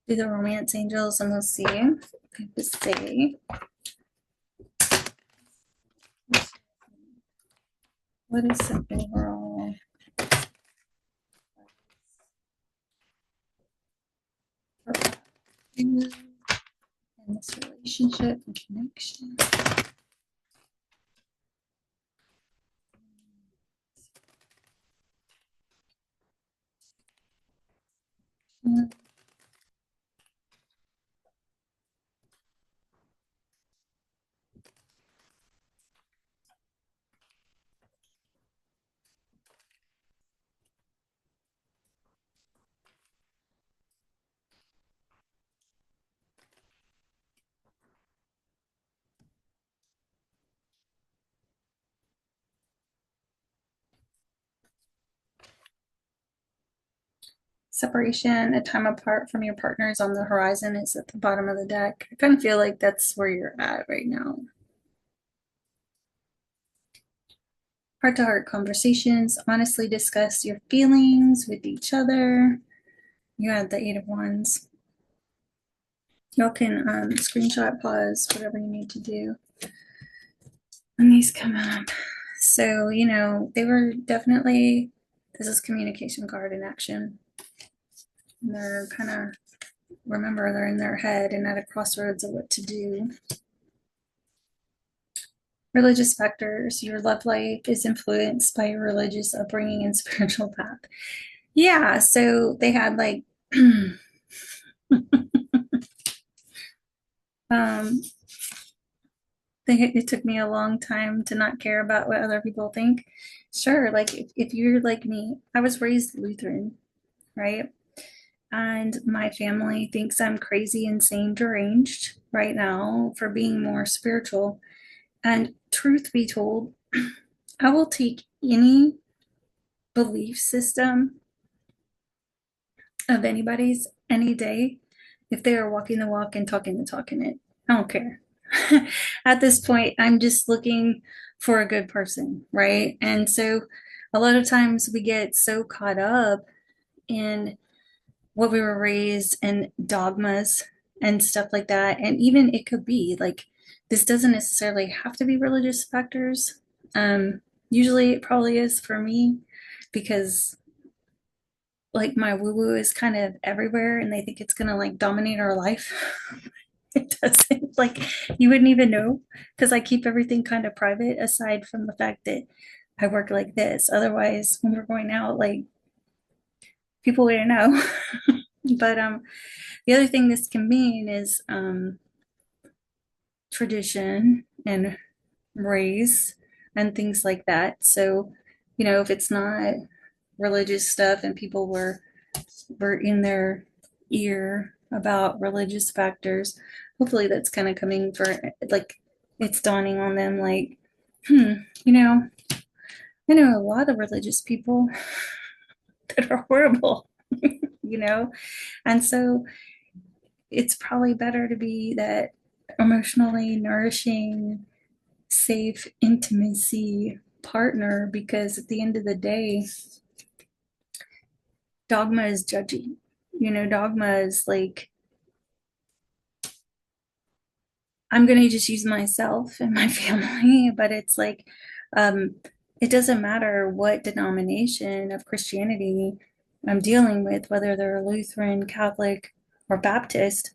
Do the romance angels, and we'll see what they say. What is the overall in this relationship and connection? Separation, a time apart from your partners on the horizon, is at the bottom of the deck. I kind of feel like that's where you're at right now. Heart-to-heart conversations, honestly discuss your feelings with each other. You had the Eight of Wands. Y'all can screenshot, pause, whatever you need to do when these come up. So, they were definitely, this is communication card in action. And they're kind of, remember, they're in their head and at a crossroads of what to do. Religious factors. Your love life is influenced by your religious upbringing and spiritual path. Yeah, so they had like um it took me a long time to not care about what other people think. Sure, like if you're like me, I was raised Lutheran, right? And my family thinks I'm crazy, insane, deranged right now for being more spiritual. And truth be told, I will take any belief system of anybody's any day if they are walking the walk and talking the talk in it. I don't care. At this point, I'm just looking for a good person, right? And so a lot of times we get so caught up in what we were raised and dogmas and stuff like that. And even it could be like, this doesn't necessarily have to be religious factors. Usually it probably is for me, because like my woo woo is kind of everywhere and they think it's gonna like dominate our life. It doesn't, like, you wouldn't even know, because I keep everything kind of private aside from the fact that I work like this. Otherwise, when we're going out, like, people wouldn't know. But the other thing this can mean is tradition and race and things like that. So, if it's not religious stuff and people were in their ear about religious factors, hopefully that's kind of coming for, like, it's dawning on them, like, you know, I know a lot of religious people that are horrible, you know, and so it's probably better to be that emotionally nourishing, safe intimacy partner, because at the end of the day, dogma is judgy. Dogma is like, I'm going to just use myself and my family, but it's like, um, it doesn't matter what denomination of Christianity I'm dealing with, whether they're Lutheran, Catholic, or Baptist.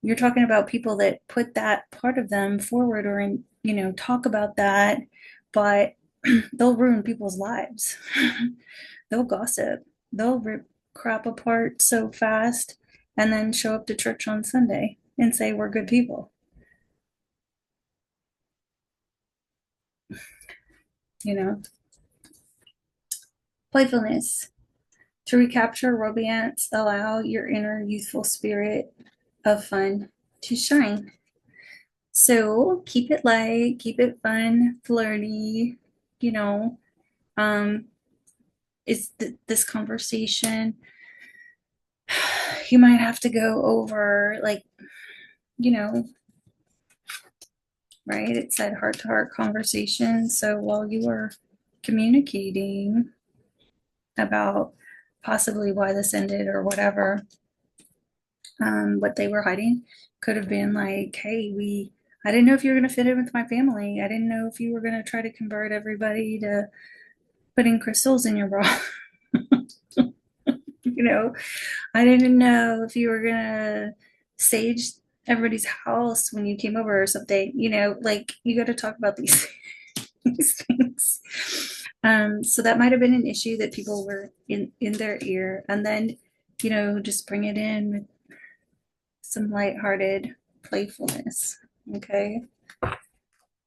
You're talking about people that put that part of them forward or talk about that, but they'll ruin people's lives. They'll gossip. They'll rip crap apart so fast and then show up to church on Sunday and say we're good people. You know, playfulness. To recapture romance, allow your inner youthful spirit of fun to shine. So keep it light, keep it fun, flirty, you know. Um, this conversation, you might have to go over, like, you know, right? It said heart to heart conversation. So while you were communicating about possibly why this ended or whatever, what they were hiding could have been like, hey, I didn't know if you were going to fit in with my family. I didn't know if you were going to try to convert everybody to putting crystals in your bra. you know, I didn't know if you were going to sage everybody's house when you came over or something. Like you got to talk about these, these things. So that might have been an issue that people were in their ear. And then, just bring it in with some lighthearted playfulness. Okay.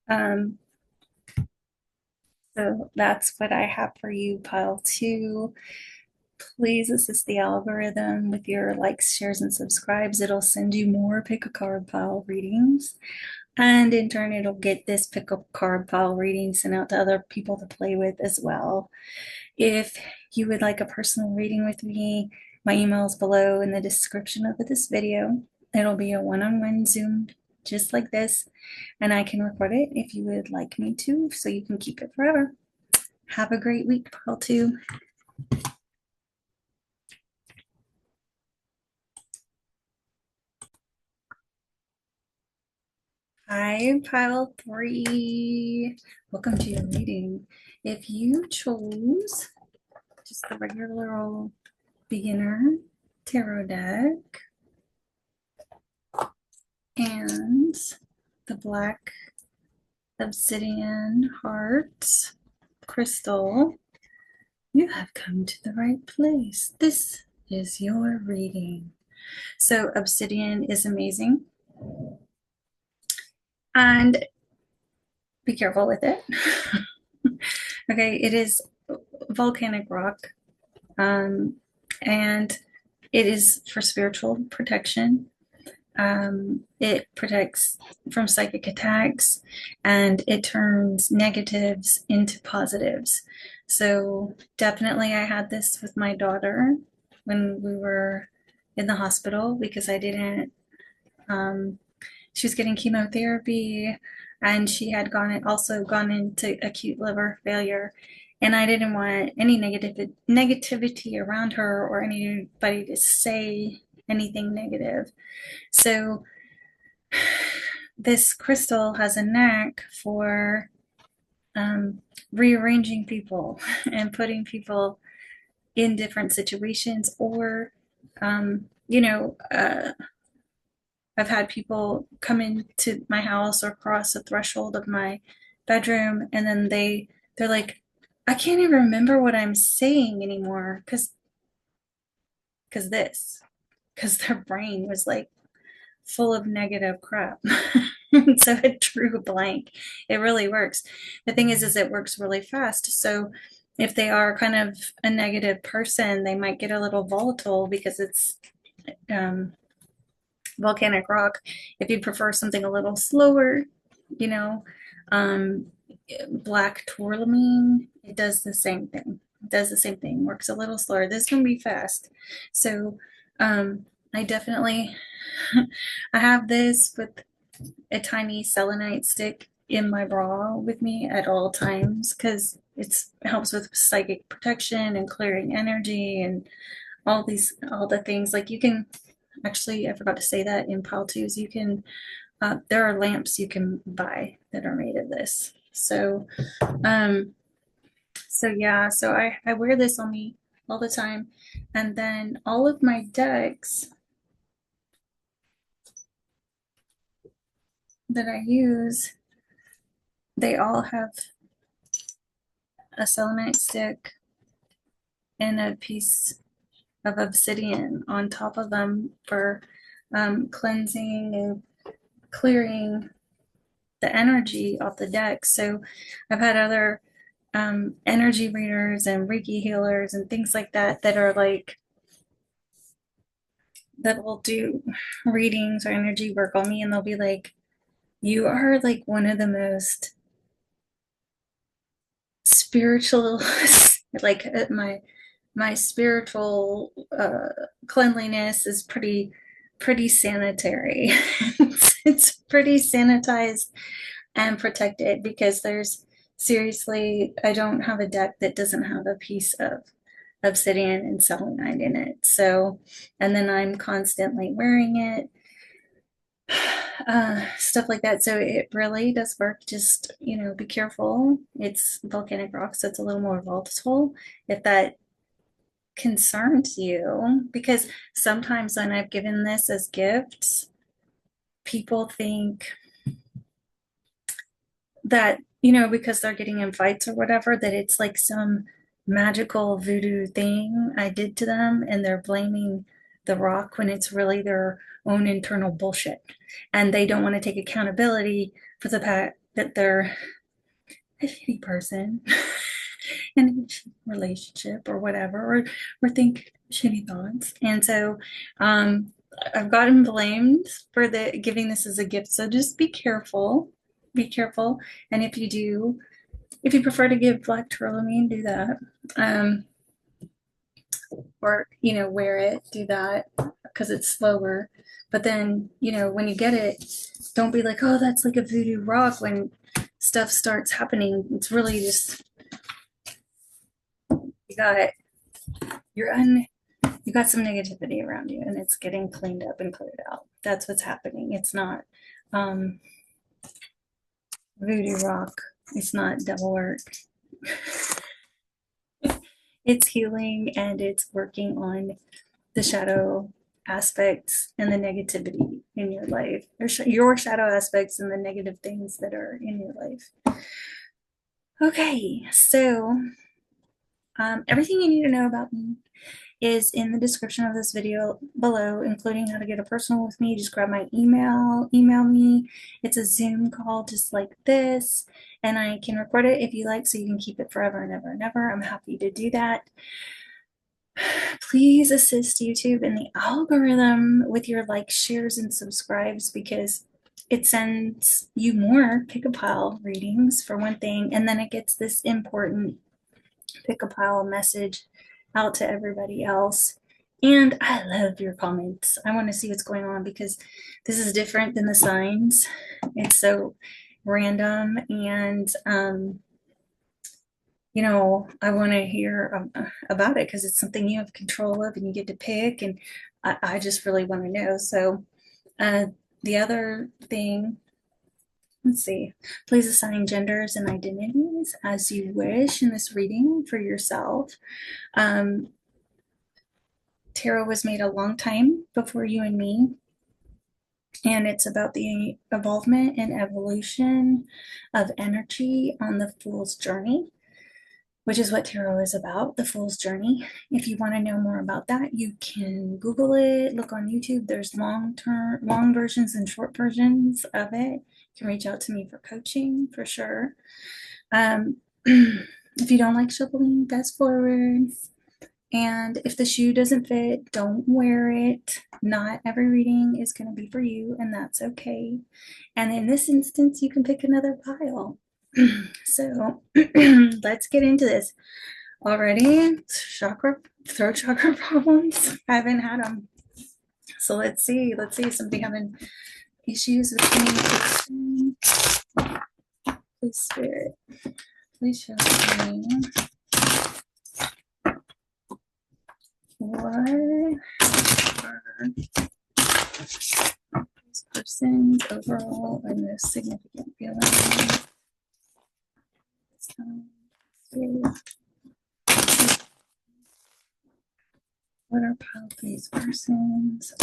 Um, so that's what I have for you, pile two. Please assist the algorithm with your likes, shares, and subscribes. It'll send you more pick a card pile readings. And in turn, it'll get this pick a card pile reading sent out to other people to play with as well. If you would like a personal reading with me, my email is below in the description of this video. It'll be a one-on-one Zoom just like this, and I can record it if you would like me to, so you can keep it forever. Have a great week, pile two. Hi, pile three. Welcome to your reading. If you chose just the regular old beginner tarot deck and the black obsidian heart crystal, you have come to the right place. This is your reading. So obsidian is amazing, and be careful with it. Okay, it is volcanic rock, and it is for spiritual protection. It protects from psychic attacks, and it turns negatives into positives. So definitely I had this with my daughter when we were in the hospital because I didn't, she was getting chemotherapy, and she had also gone into acute liver failure. And I didn't want any negativity around her or anybody to say anything negative. So this crystal has a knack for rearranging people and putting people in different situations, or I've had people come into my house or cross the threshold of my bedroom, and then they're like, I can't even remember what I'm saying anymore because their brain was like full of negative crap. So it drew a blank. It really works. The thing is it works really fast. So if they are kind of a negative person, they might get a little volatile because it's volcanic rock. If you prefer something a little slower, you know, um, black tourmaline, it does the same thing. It does the same thing, works a little slower. This can be fast. So I definitely, I have this with a tiny selenite stick in my bra with me at all times because it helps with psychic protection and clearing energy and all the things. Like you can actually, I forgot to say that in pile twos, you can there are lamps you can buy that are made of this. So, yeah, so I wear this on me all the time. And then all of my decks that I use, they all have a selenite stick and a piece of obsidian on top of them for cleansing and clearing the energy off the deck. So I've had other energy readers and Reiki healers and things like that that are like, that will do readings or energy work on me, and they'll be like, you are like one of the most spiritual, like my spiritual cleanliness is pretty sanitary. It's pretty sanitized and protected because there's seriously, I don't have a deck that doesn't have a piece of obsidian and selenite in it. So, and then I'm constantly wearing it, stuff like that. So it really does work. Just, be careful. It's volcanic rock, so it's a little more volatile if that concerns you, because sometimes when I've given this as gifts, people think that, because they're getting in fights or whatever, that it's like some magical voodoo thing I did to them, and they're blaming the rock when it's really their own internal bullshit. And they don't want to take accountability for the fact that they're a shitty person in a relationship or whatever, or think shitty thoughts. And so I've gotten blamed for giving this as a gift. So just be careful. Be careful. And if you prefer to give black tourmaline, do that. Or, wear it, do that because it's slower. But then, when you get it, don't be like, oh, that's like a voodoo rock when stuff starts happening. It's really just, you got you got some negativity around you, and it's getting cleaned up and cleared out. That's what's happening. It's not voodoo rock. It's not devil work. It's healing, and it's working on the shadow aspects and the negativity in your life, or your shadow aspects and the negative things that are in your life. Okay, so everything you need to know about me is in the description of this video below, including how to get a personal with me. Just grab my email me. It's a Zoom call just like this, and I can record it if you like, so you can keep it forever and ever and ever. I'm happy to do that. Please assist YouTube in the algorithm with your likes, shares, and subscribes, because it sends you more pick-a-pile readings, for one thing, and then it gets this important pick-a-pile message out to everybody else. And I love your comments. I want to see what's going on, because this is different than the signs. It's so random, and I want to hear about it, because it's something you have control of and you get to pick, and I just really want to know. So the other thing, let's see, please assign genders and identities as you wish in this reading for yourself. Tarot was made a long time before you and me, and it's about the evolvement and evolution of energy on the Fool's Journey, which is what tarot is about, the Fool's Journey. If you want to know more about that, you can Google it, look on YouTube. There's long versions and short versions of it. You can reach out to me for coaching, for sure. If you don't like shuffling, fast forward. And if the shoe doesn't fit, don't wear it. Not every reading is going to be for you, and that's okay. And in this instance, you can pick another pile. So let's get into this. Already, throat chakra problems. I haven't had them. So let's see. Somebody having issues with communication. Please, Spirit, please show me what are this person's overall and the significant feelings. What are pile these persons?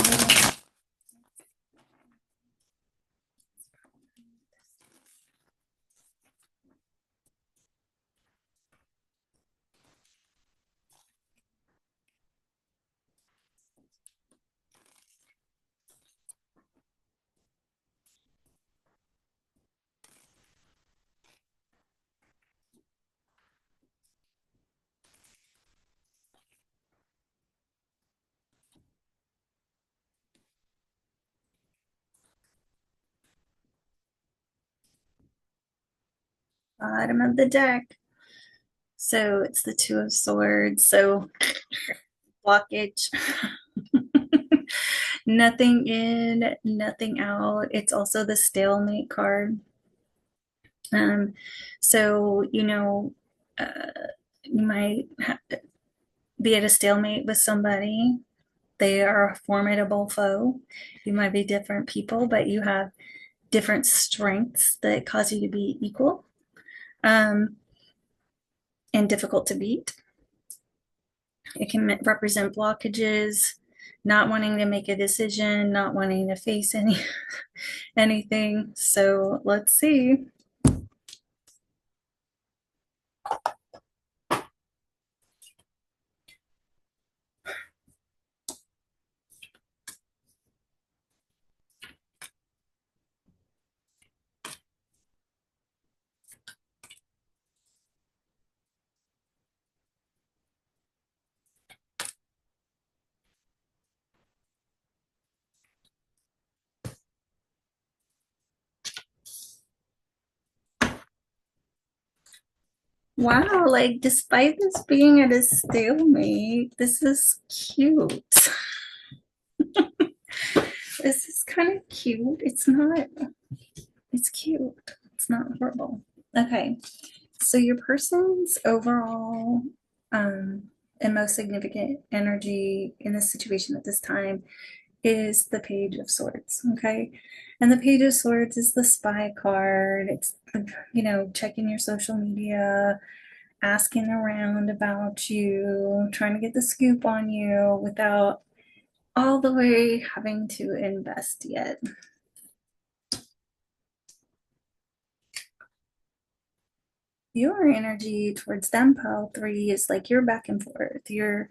Bottom of the deck. So it's the Two of Swords. So blockage. Nothing in, nothing out. It's also the stalemate card. So, you know, you might be at a stalemate with somebody. They are a formidable foe. You might be different people, but you have different strengths that cause you to be equal, and difficult to beat. It can represent blockages, not wanting to make a decision, not wanting to face anything. So let's see. Wow, like despite this being at a stalemate, this is cute. This is kind of cute. It's not, it's cute. It's not horrible. Okay, so your person's overall and most significant energy in this situation at this time is the Page of Swords. Okay, and the Page of Swords is the spy card. It's, you know, checking your social media, asking around about you, trying to get the scoop on you without all the way having to invest yet. Your energy towards them, pile 3, is like you're back and forth. You're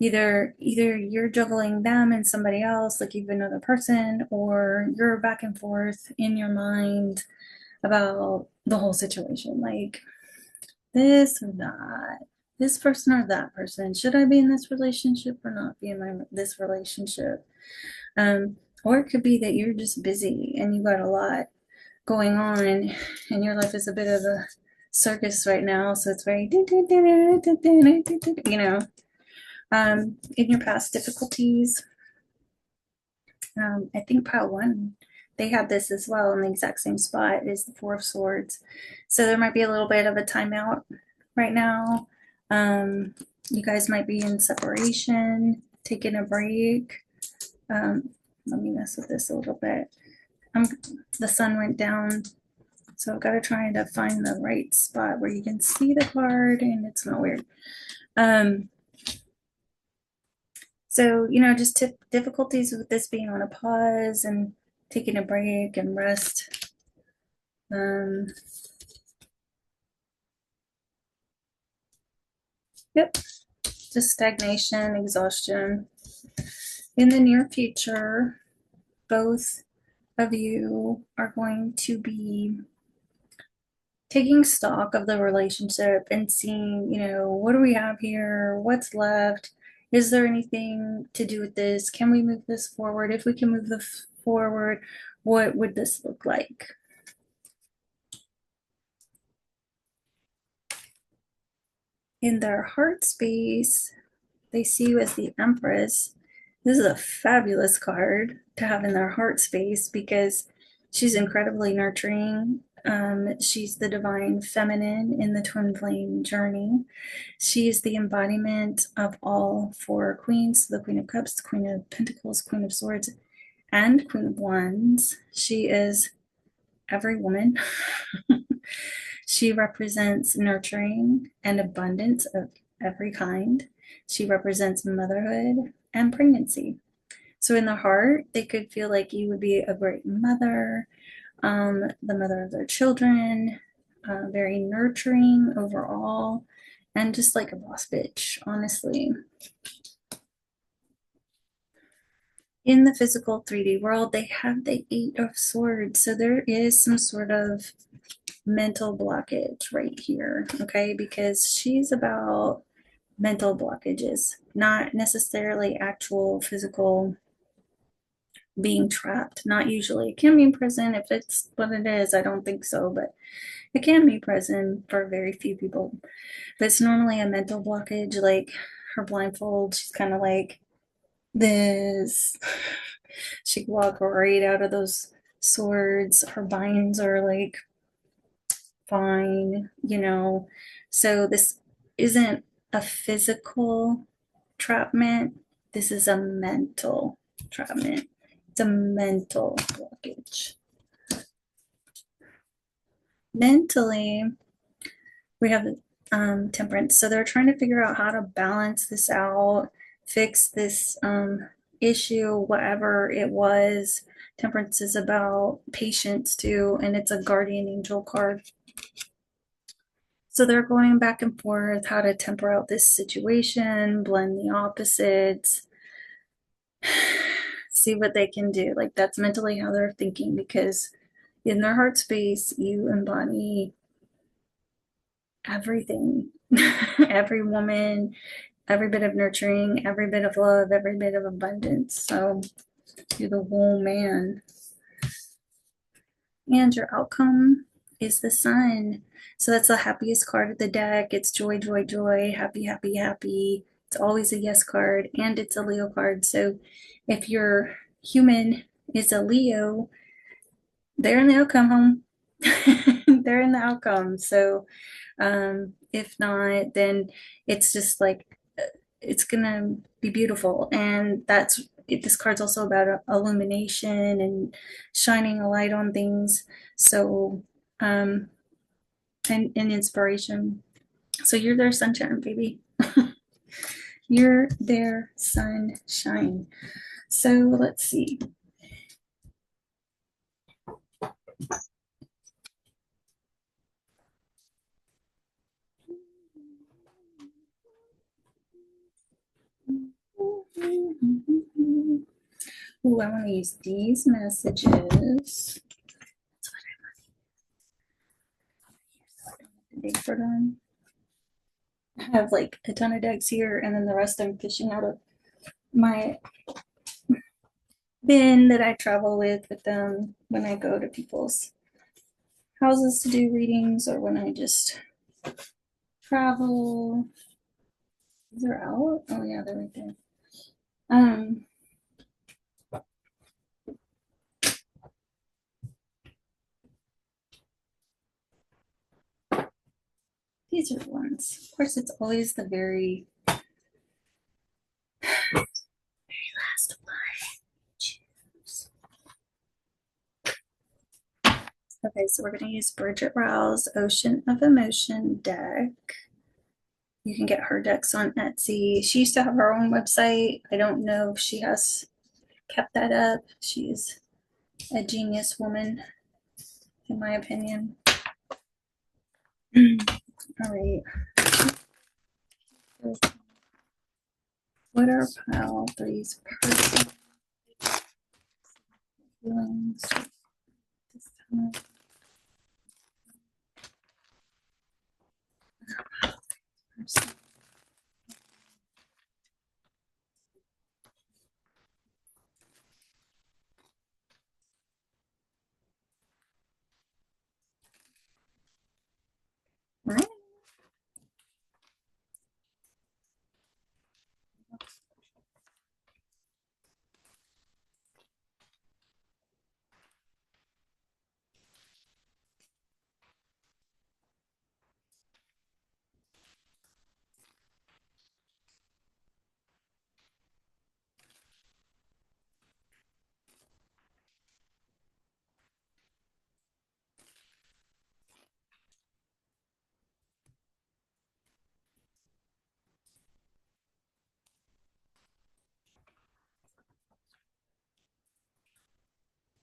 either you're juggling them and somebody else, like you've another person, or you're back and forth in your mind about the whole situation, like this or that, this person or that person. Should I be in this relationship or not be in this relationship? Or it could be that you're just busy and you got a lot going on and your life is a bit of a circus right now, so it's very, you know, in your past difficulties. I think pile 1, they have this as well in the exact same spot as the Four of Swords, so there might be a little bit of a timeout right now. You guys might be in separation, taking a break. Let me mess with this a little bit. The sun went down, so I've got to try to find the right spot where you can see the card and it's not weird. So, you know, just difficulties with this being on a pause and taking a break and rest. Yep, just stagnation, exhaustion. In the near future, both of you are going to be taking stock of the relationship and seeing, you know, what do we have here? What's left? Is there anything to do with this? Can we move this forward? If we can move this forward, what would this look like? In their heart space, they see you as the Empress. This is a fabulous card to have in their heart space because she's incredibly nurturing. She's the divine feminine in the twin flame journey. She is the embodiment of all 4 queens, the Queen of Cups, the Queen of Pentacles, Queen of Swords, and Queen of Wands. She is every woman. She represents nurturing and abundance of every kind. She represents motherhood and pregnancy. So in the heart, they could feel like you would be a great mother, the mother of their children, very nurturing overall, and just like a boss bitch, honestly. In the physical 3D world, they have the Eight of Swords. So there is some sort of mental blockage right here, okay? Because she's about mental blockages, not necessarily actual physical being trapped. Not usually. It can be in prison if it's what it is. I don't think so, but it can be present for very few people. But it's normally a mental blockage, like her blindfold. She's kind of like this. She could walk right out of those swords. Her binds are like fine, you know. So this isn't a physical trapment. This is a mental trapment. It's a mental blockage. Mentally, we have temperance. So they're trying to figure out how to balance this out, fix this issue, whatever it was. Temperance is about patience too, and it's a guardian angel card. So they're going back and forth how to temper out this situation, blend the opposites, see what they can do. Like that's mentally how they're thinking, because in their heart space, you embody everything. Every woman, every bit of nurturing, every bit of love, every bit of abundance. So you're the whole man. And your outcome is the sun. So that's the happiest card of the deck. It's joy, joy, joy, happy, happy, happy. It's always a yes card, and it's a Leo card. So if your human is a Leo, they're in the outcome home. They're in the outcome. So if not, then it's just like it's gonna be beautiful. And that's this card's also about illumination and shining a light on things. So and inspiration. So you're their sunshine, baby. You're their sunshine. So let's see. Ooh, I want to use these messages. Dig for them. I have like a ton of decks here, and then the rest I'm fishing out of my bin that I travel with them when I go to people's houses to do readings, or when I just travel. They're out. Oh yeah, they're right there. Um, these are the ones. Of course, it's always the very last one. Choose. Okay, so we're going to use Bridget Rouse Ocean of Emotion deck. You can get her decks on Etsy. She used to have her own website. I don't know if she has kept that up. She's a genius woman, in my opinion. All right. What are pile three's personal feelings this time? Right.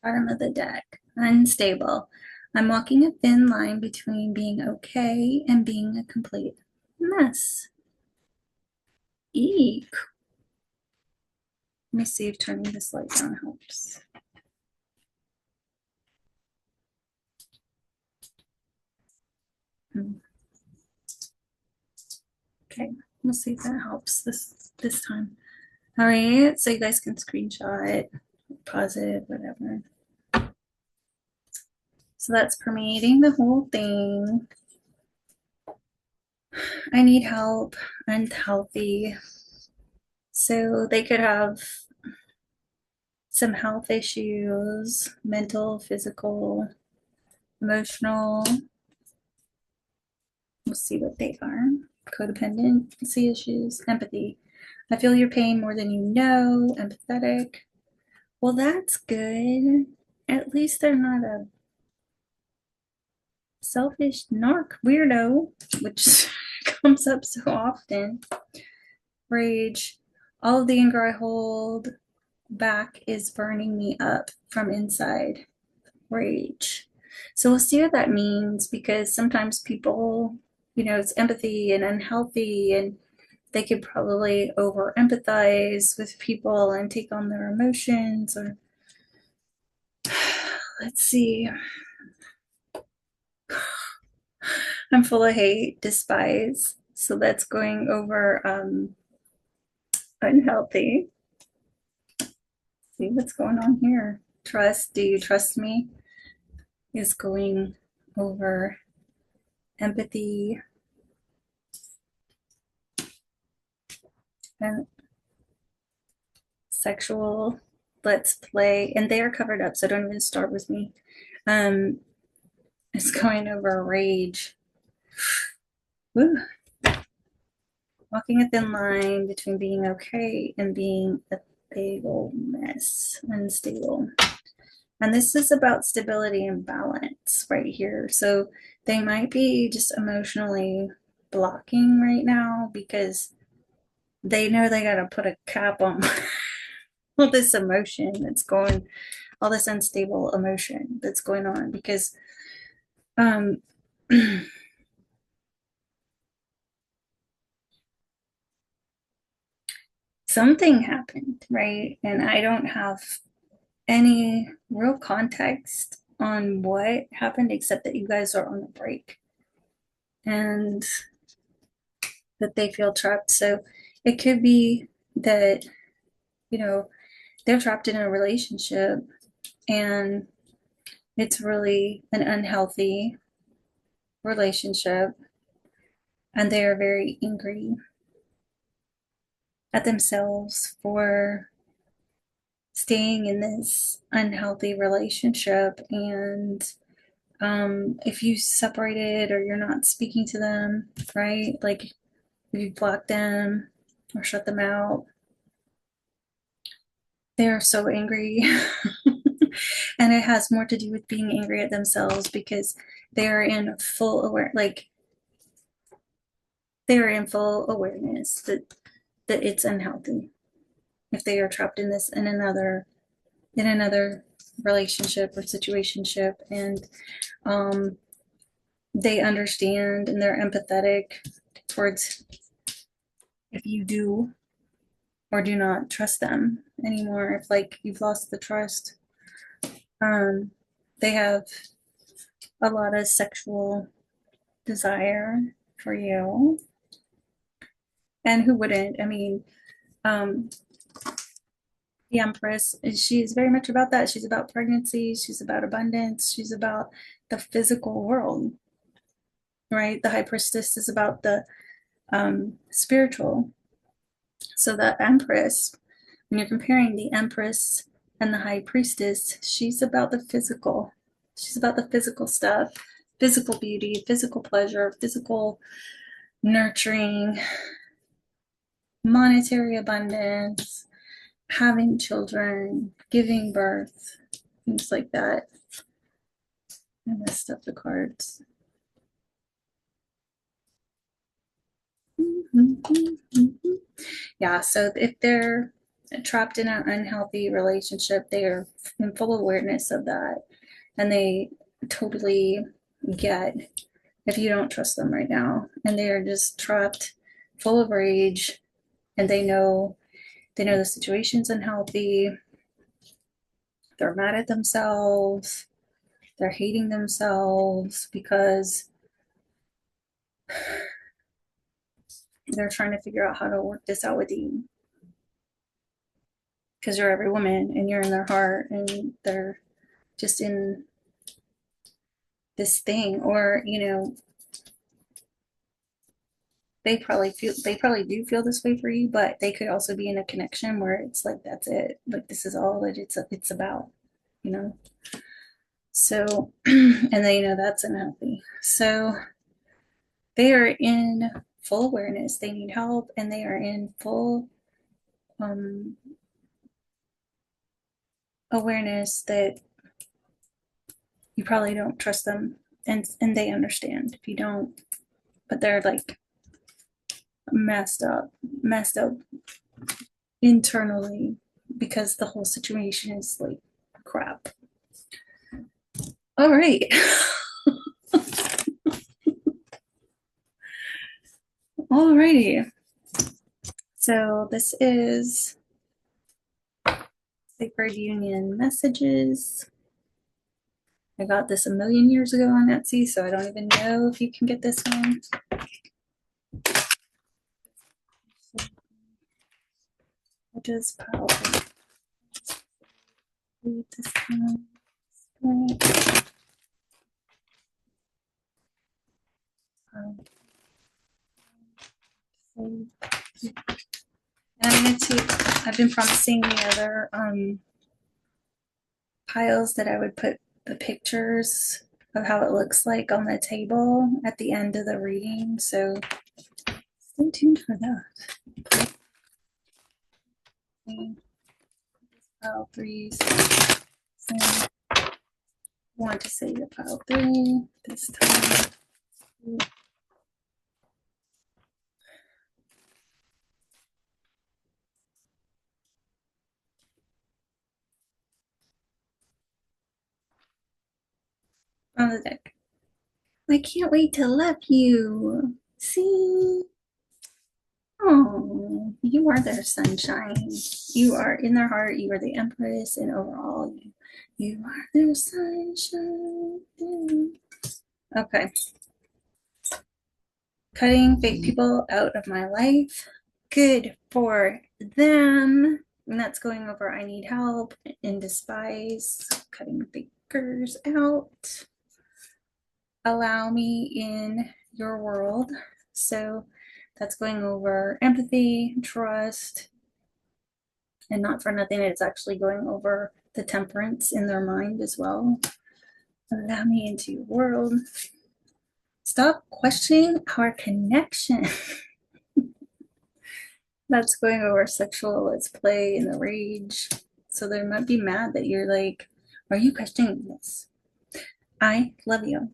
Bottom of the deck. Unstable. I'm walking a thin line between being okay and being a complete mess. Eek. Let me see if turning this light down helps. Okay, we'll see if that helps this time. All right, so you guys can screenshot, pause it, whatever. So that's permeating the whole thing. I need help. I'm healthy. So they could have some health issues, mental, physical, emotional. We'll see what they are. Codependency issues, empathy. I feel your pain more than you know, empathetic. Well, that's good. At least they're not a selfish narc weirdo, which comes up so often. Rage. All of the anger I hold back is burning me up from inside. Rage. So we'll see what that means, because sometimes people, it's empathy and unhealthy, and they could probably over empathize with people and take on their emotions. Or let's see. I'm full of hate, despise. So that's going over unhealthy. See what's going on here. Trust. Do you trust me? Is going over empathy. And sexual. Let's play. And they are covered up, so don't even start with me. It's going over rage. Woo. Walking a thin line between being okay and being a big old mess, unstable. And this is about stability and balance right here. So they might be just emotionally blocking right now because they know they got to put a cap on all this emotion that's going, all this unstable emotion that's going on, because something happened, right? And I don't have any real context on what happened except that you guys are on a break and that they feel trapped. So it could be that, they're trapped in a relationship and it's really an unhealthy relationship, and they are very angry at themselves for staying in this unhealthy relationship. And if you separated or you're not speaking to them, right? Like if you block them or shut them out, they're so angry. And it has more to do with being angry at themselves because they're in full awareness that it's unhealthy if they are trapped in this in another relationship or situationship. And they understand and they're empathetic towards if you do or do not trust them anymore, if like you've lost the trust. They have a lot of sexual desire for you, and who wouldn't? I mean, the Empress, she's very much about that. She's about pregnancy, she's about abundance, she's about the physical world, right? The High Priestess is about the spiritual. So the Empress, when you're comparing the Empress and the High Priestess, she's about the physical. She's about the physical stuff, physical beauty, physical pleasure, physical nurturing, monetary abundance, having children, giving birth, things like that. I messed up the cards. Yeah, so if they're trapped in an unhealthy relationship. They are in full awareness of that. And they totally get if you don't trust them right now. And they are just trapped, full of rage, and they know the situation's unhealthy. They're mad at themselves. They're hating themselves because they're trying to figure out how to work this out with you. Because you're every woman and you're in their heart and they're just in this thing. Or, they probably do feel this way for you, but they could also be in a connection where it's like that's it. Like this is all that it's about, you know. So and they know that's unhealthy. So they are in full awareness. They need help and they are in full um awareness that you probably don't trust them, and they understand if you don't, but they're like messed up internally because the whole situation is like crap. All right. Alrighty. So this is Sacred Union Messages. I got this a million years ago on Etsy, so I don't even know if you can get this one. I just probably read this one. And I'm gonna take. I've been promising the other piles that I would put the pictures of how it looks like on the table at the end of the reading. So stay tuned for that. Pile threes. And I want to say the pile three this time. On the deck. I can't wait to love you. See? Oh, you are their sunshine. You are in their heart. You are the Empress, and overall, you are their sunshine. Okay. Cutting fake people out of my life. Good for them. And that's going over I need help and despise. Cutting fakers out. Allow me in your world. So that's going over empathy, trust, and not for nothing, it's actually going over the temperance in their mind as well. Allow me into your world. Stop questioning our connection. That's going over sexual let's play and the rage. So they might be mad that you're like, are you questioning this? I love you.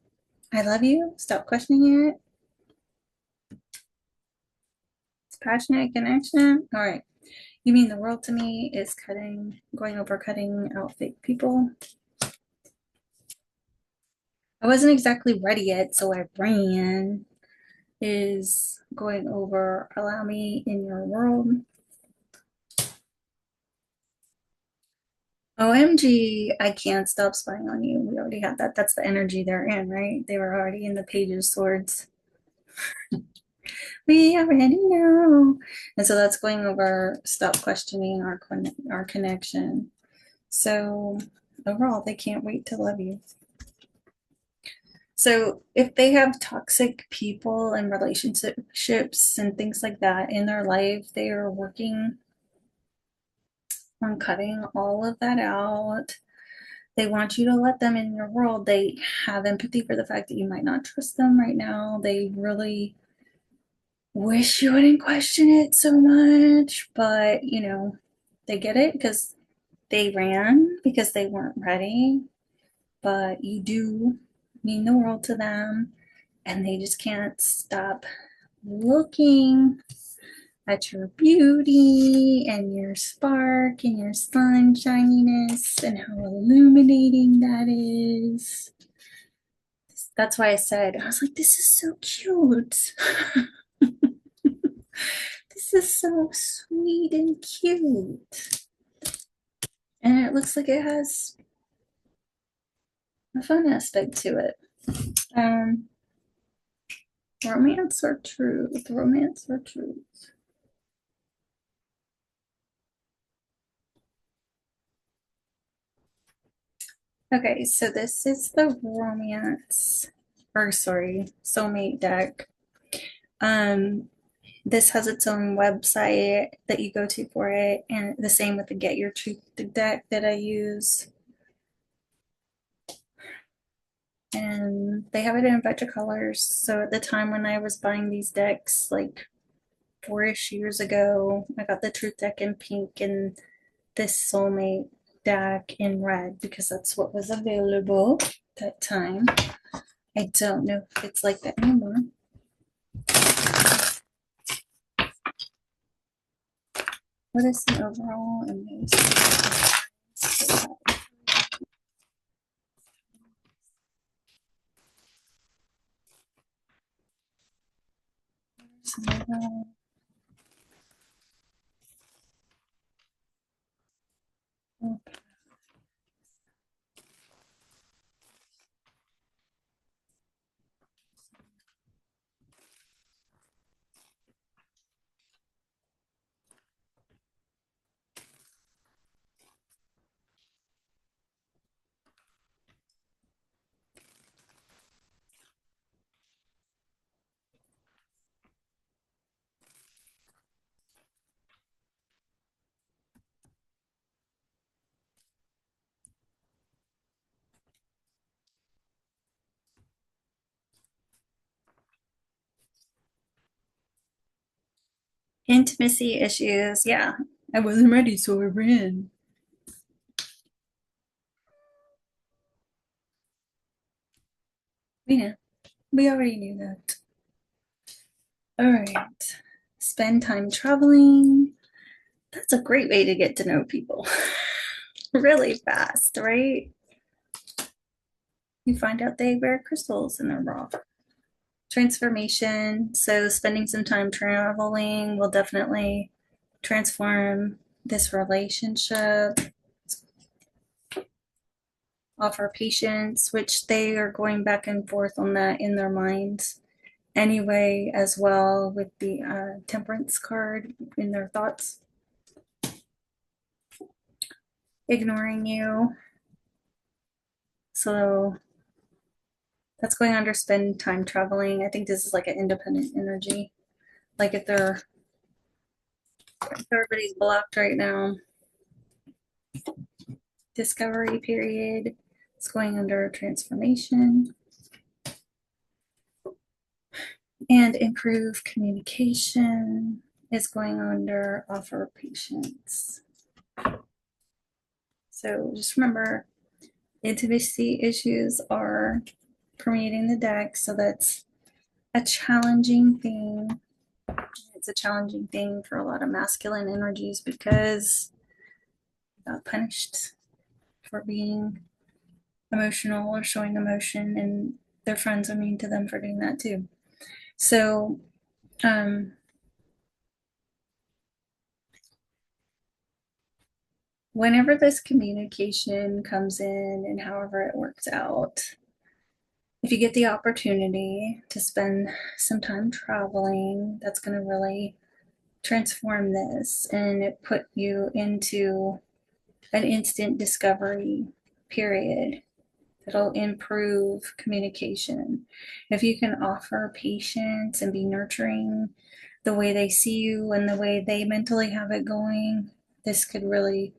I love you. Stop questioning it. It's passionate connection. All right. You mean the world to me is going over cutting out fake people. I wasn't exactly ready yet, so I ran. Is going over allow me in your world. OMG, I can't stop spying on you. We already had that. That's the energy they're in, right? They were already in the Page of Swords. We already know. And so that's going over stop questioning our connection. So overall, they can't wait to love you. So if they have toxic people and relationships and things like that in their life, they are working on cutting all of that out. They want you to let them in your world. They have empathy for the fact that you might not trust them right now. They really wish you wouldn't question it so much, but they get it because they ran because they weren't ready. But you do mean the world to them, and they just can't stop looking. at your beauty and your spark and your sunshininess and how illuminating that is. That's why I said, I was like, this is so cute. This is so sweet and cute. And it looks like it has a fun aspect to it. Um, romance or truth? Romance or truth? Okay, so this is the romance, or sorry, soulmate deck. Um, this has its own website that you go to for it, and the same with the Get Your Truth deck that I use. And they have it in a bunch of colors. So at the time when I was buying these decks, like 4-ish years ago, I got the Truth deck in pink and this soulmate deck in red because that's what was available at that time. I don't know if it's like that anymore. What is the overall image? Intimacy issues. Yeah, I wasn't ready, so I ran. Yeah, we already knew that. All right. Spend time traveling. That's a great way to get to know people really fast, right? You find out they wear crystals in their bra. Transformation. So, spending some time traveling will definitely transform this relationship, offer patience, which they are going back and forth on that in their minds anyway, as well with the temperance card in their thoughts. Ignoring you. So that's going under spend time traveling. I think this is like an independent energy. Like if everybody's blocked right now, discovery period. It's going under transformation and improve communication is going under offer patience. So just remember, intimacy issues are permeating the deck, so that's a challenging thing. It's a challenging thing for a lot of masculine energies because they got punished for being emotional or showing emotion, and their friends are mean to them for doing that too. So, um, whenever this communication comes in and however it works out, if you get the opportunity to spend some time traveling, that's going to really transform this and it put you into an instant discovery period that'll improve communication. If you can offer patience and be nurturing the way they see you and the way they mentally have it going, this could really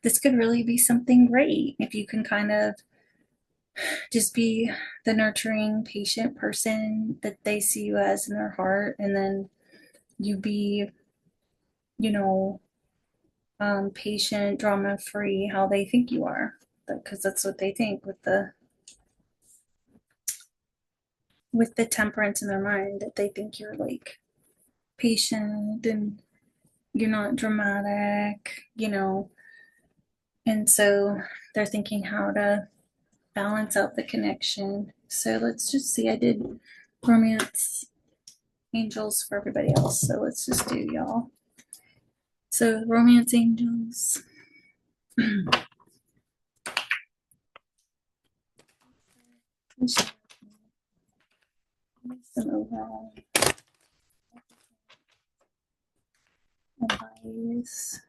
be something great if you can kind of just be the nurturing patient person that they see you as in their heart, and then you be, you know, patient, drama free, how they think you are, because that's what they think with the temperance in their mind, that they think you're like patient cold and you're not dramatic, and so they're thinking how to balance out the connection. So let's just see. I did romance angels for everybody else. So let's just do y'all. So romance angels. Some overall advice.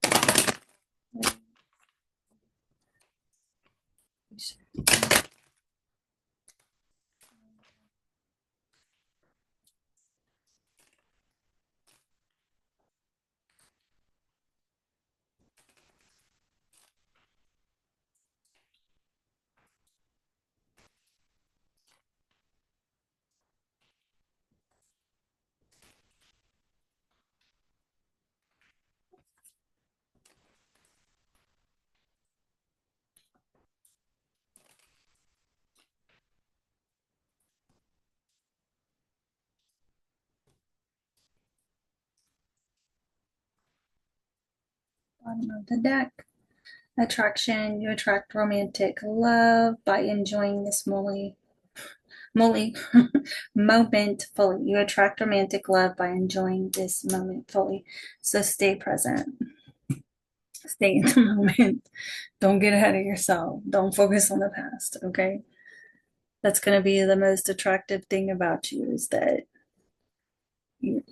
Bottom of the deck. Attraction. You attract romantic love by enjoying this moment fully. You attract romantic love by enjoying this moment fully. So stay present. Stay in the moment. Don't get ahead of yourself. Don't focus on the past, okay? That's going to be the most attractive thing about you is that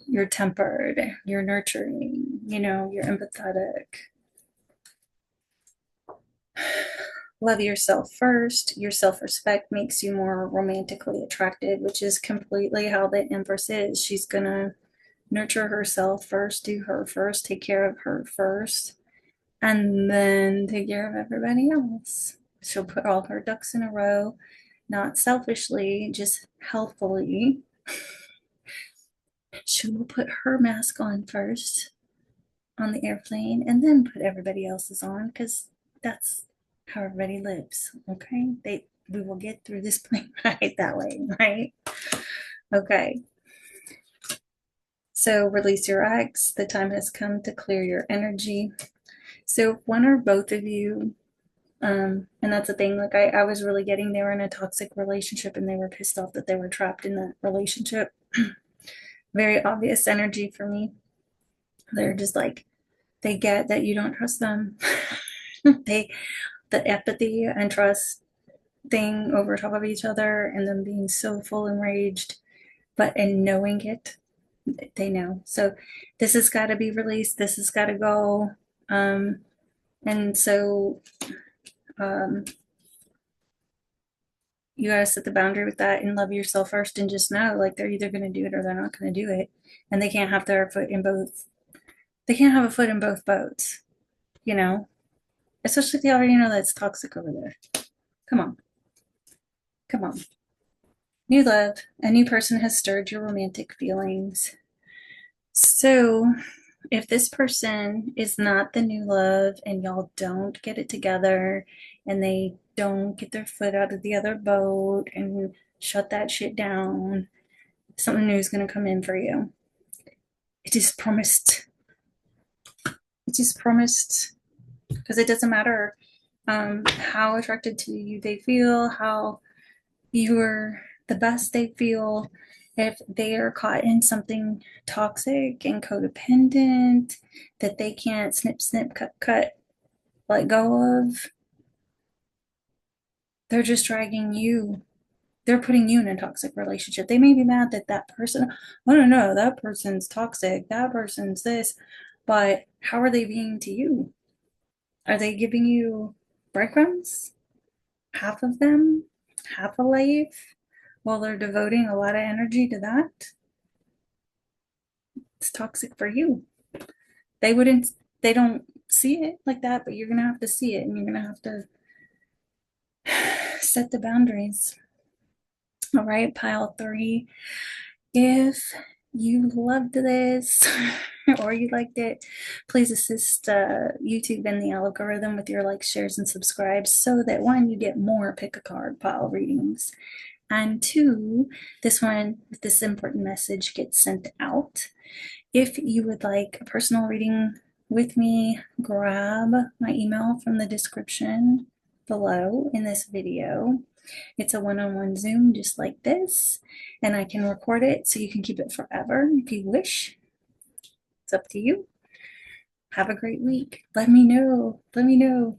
you're tempered, you're nurturing, you're empathetic. Love yourself first. Your self-respect makes you more romantically attracted, which is completely how the Empress is. She's going to nurture herself first, do her first, take care of her first, and then take care of everybody else. She'll put all her ducks in a row, not selfishly, just healthfully. She will put her mask on first on the airplane and then put everybody else's on because that's how everybody lives. Okay. We will get through this plane ride that way, right? Okay. So release your ex. The time has come to clear your energy. So one or both of you, and that's the thing, like I was really getting they were in a toxic relationship and they were pissed off that they were trapped in that relationship. Very obvious energy for me. They're just like, they get that you don't trust them. The empathy and trust thing over top of each other and them being so full enraged, but in knowing it, they know. So this has got to be released. This has got to go. And so you got to set the boundary with that and love yourself first and just know like they're either going to do it or they're not going to do it. And they can't have their foot in both. They can't have a foot in both boats, especially if they already know that's toxic over there. Come on. Come on. New love. A new person has stirred your romantic feelings. So if this person is not the new love and y'all don't get it together and they don't get their foot out of the other boat and shut that shit down, something new is going to come in for you. It is promised. It is promised because it doesn't matter how attracted to you they feel, how you're the best they feel. If they are caught in something toxic and codependent that they can't snip, snip, cut, let go of, they're just dragging you. They're putting you in a toxic relationship. They may be mad that that person, oh no, that person's toxic, that person's this, but how are they being to you? Are they giving you breadcrumbs? Half of them? Half a life? While they're devoting a lot of energy to that? It's toxic for you. They wouldn't, they don't see it like that, but you're going to have to see it and you're going to have to set the boundaries. All right, pile 3. If you loved this or you liked it, please assist YouTube and the algorithm with your likes, shares, and subscribes so that 1, you get more pick a card pile readings, and 2, this one with this important message gets sent out. If you would like a personal reading with me, grab my email from the description below in this video. It's a one-on-one Zoom just like this, and I can record it so you can keep it forever if you wish. It's up to you. Have a great week. Let me know. Let me know.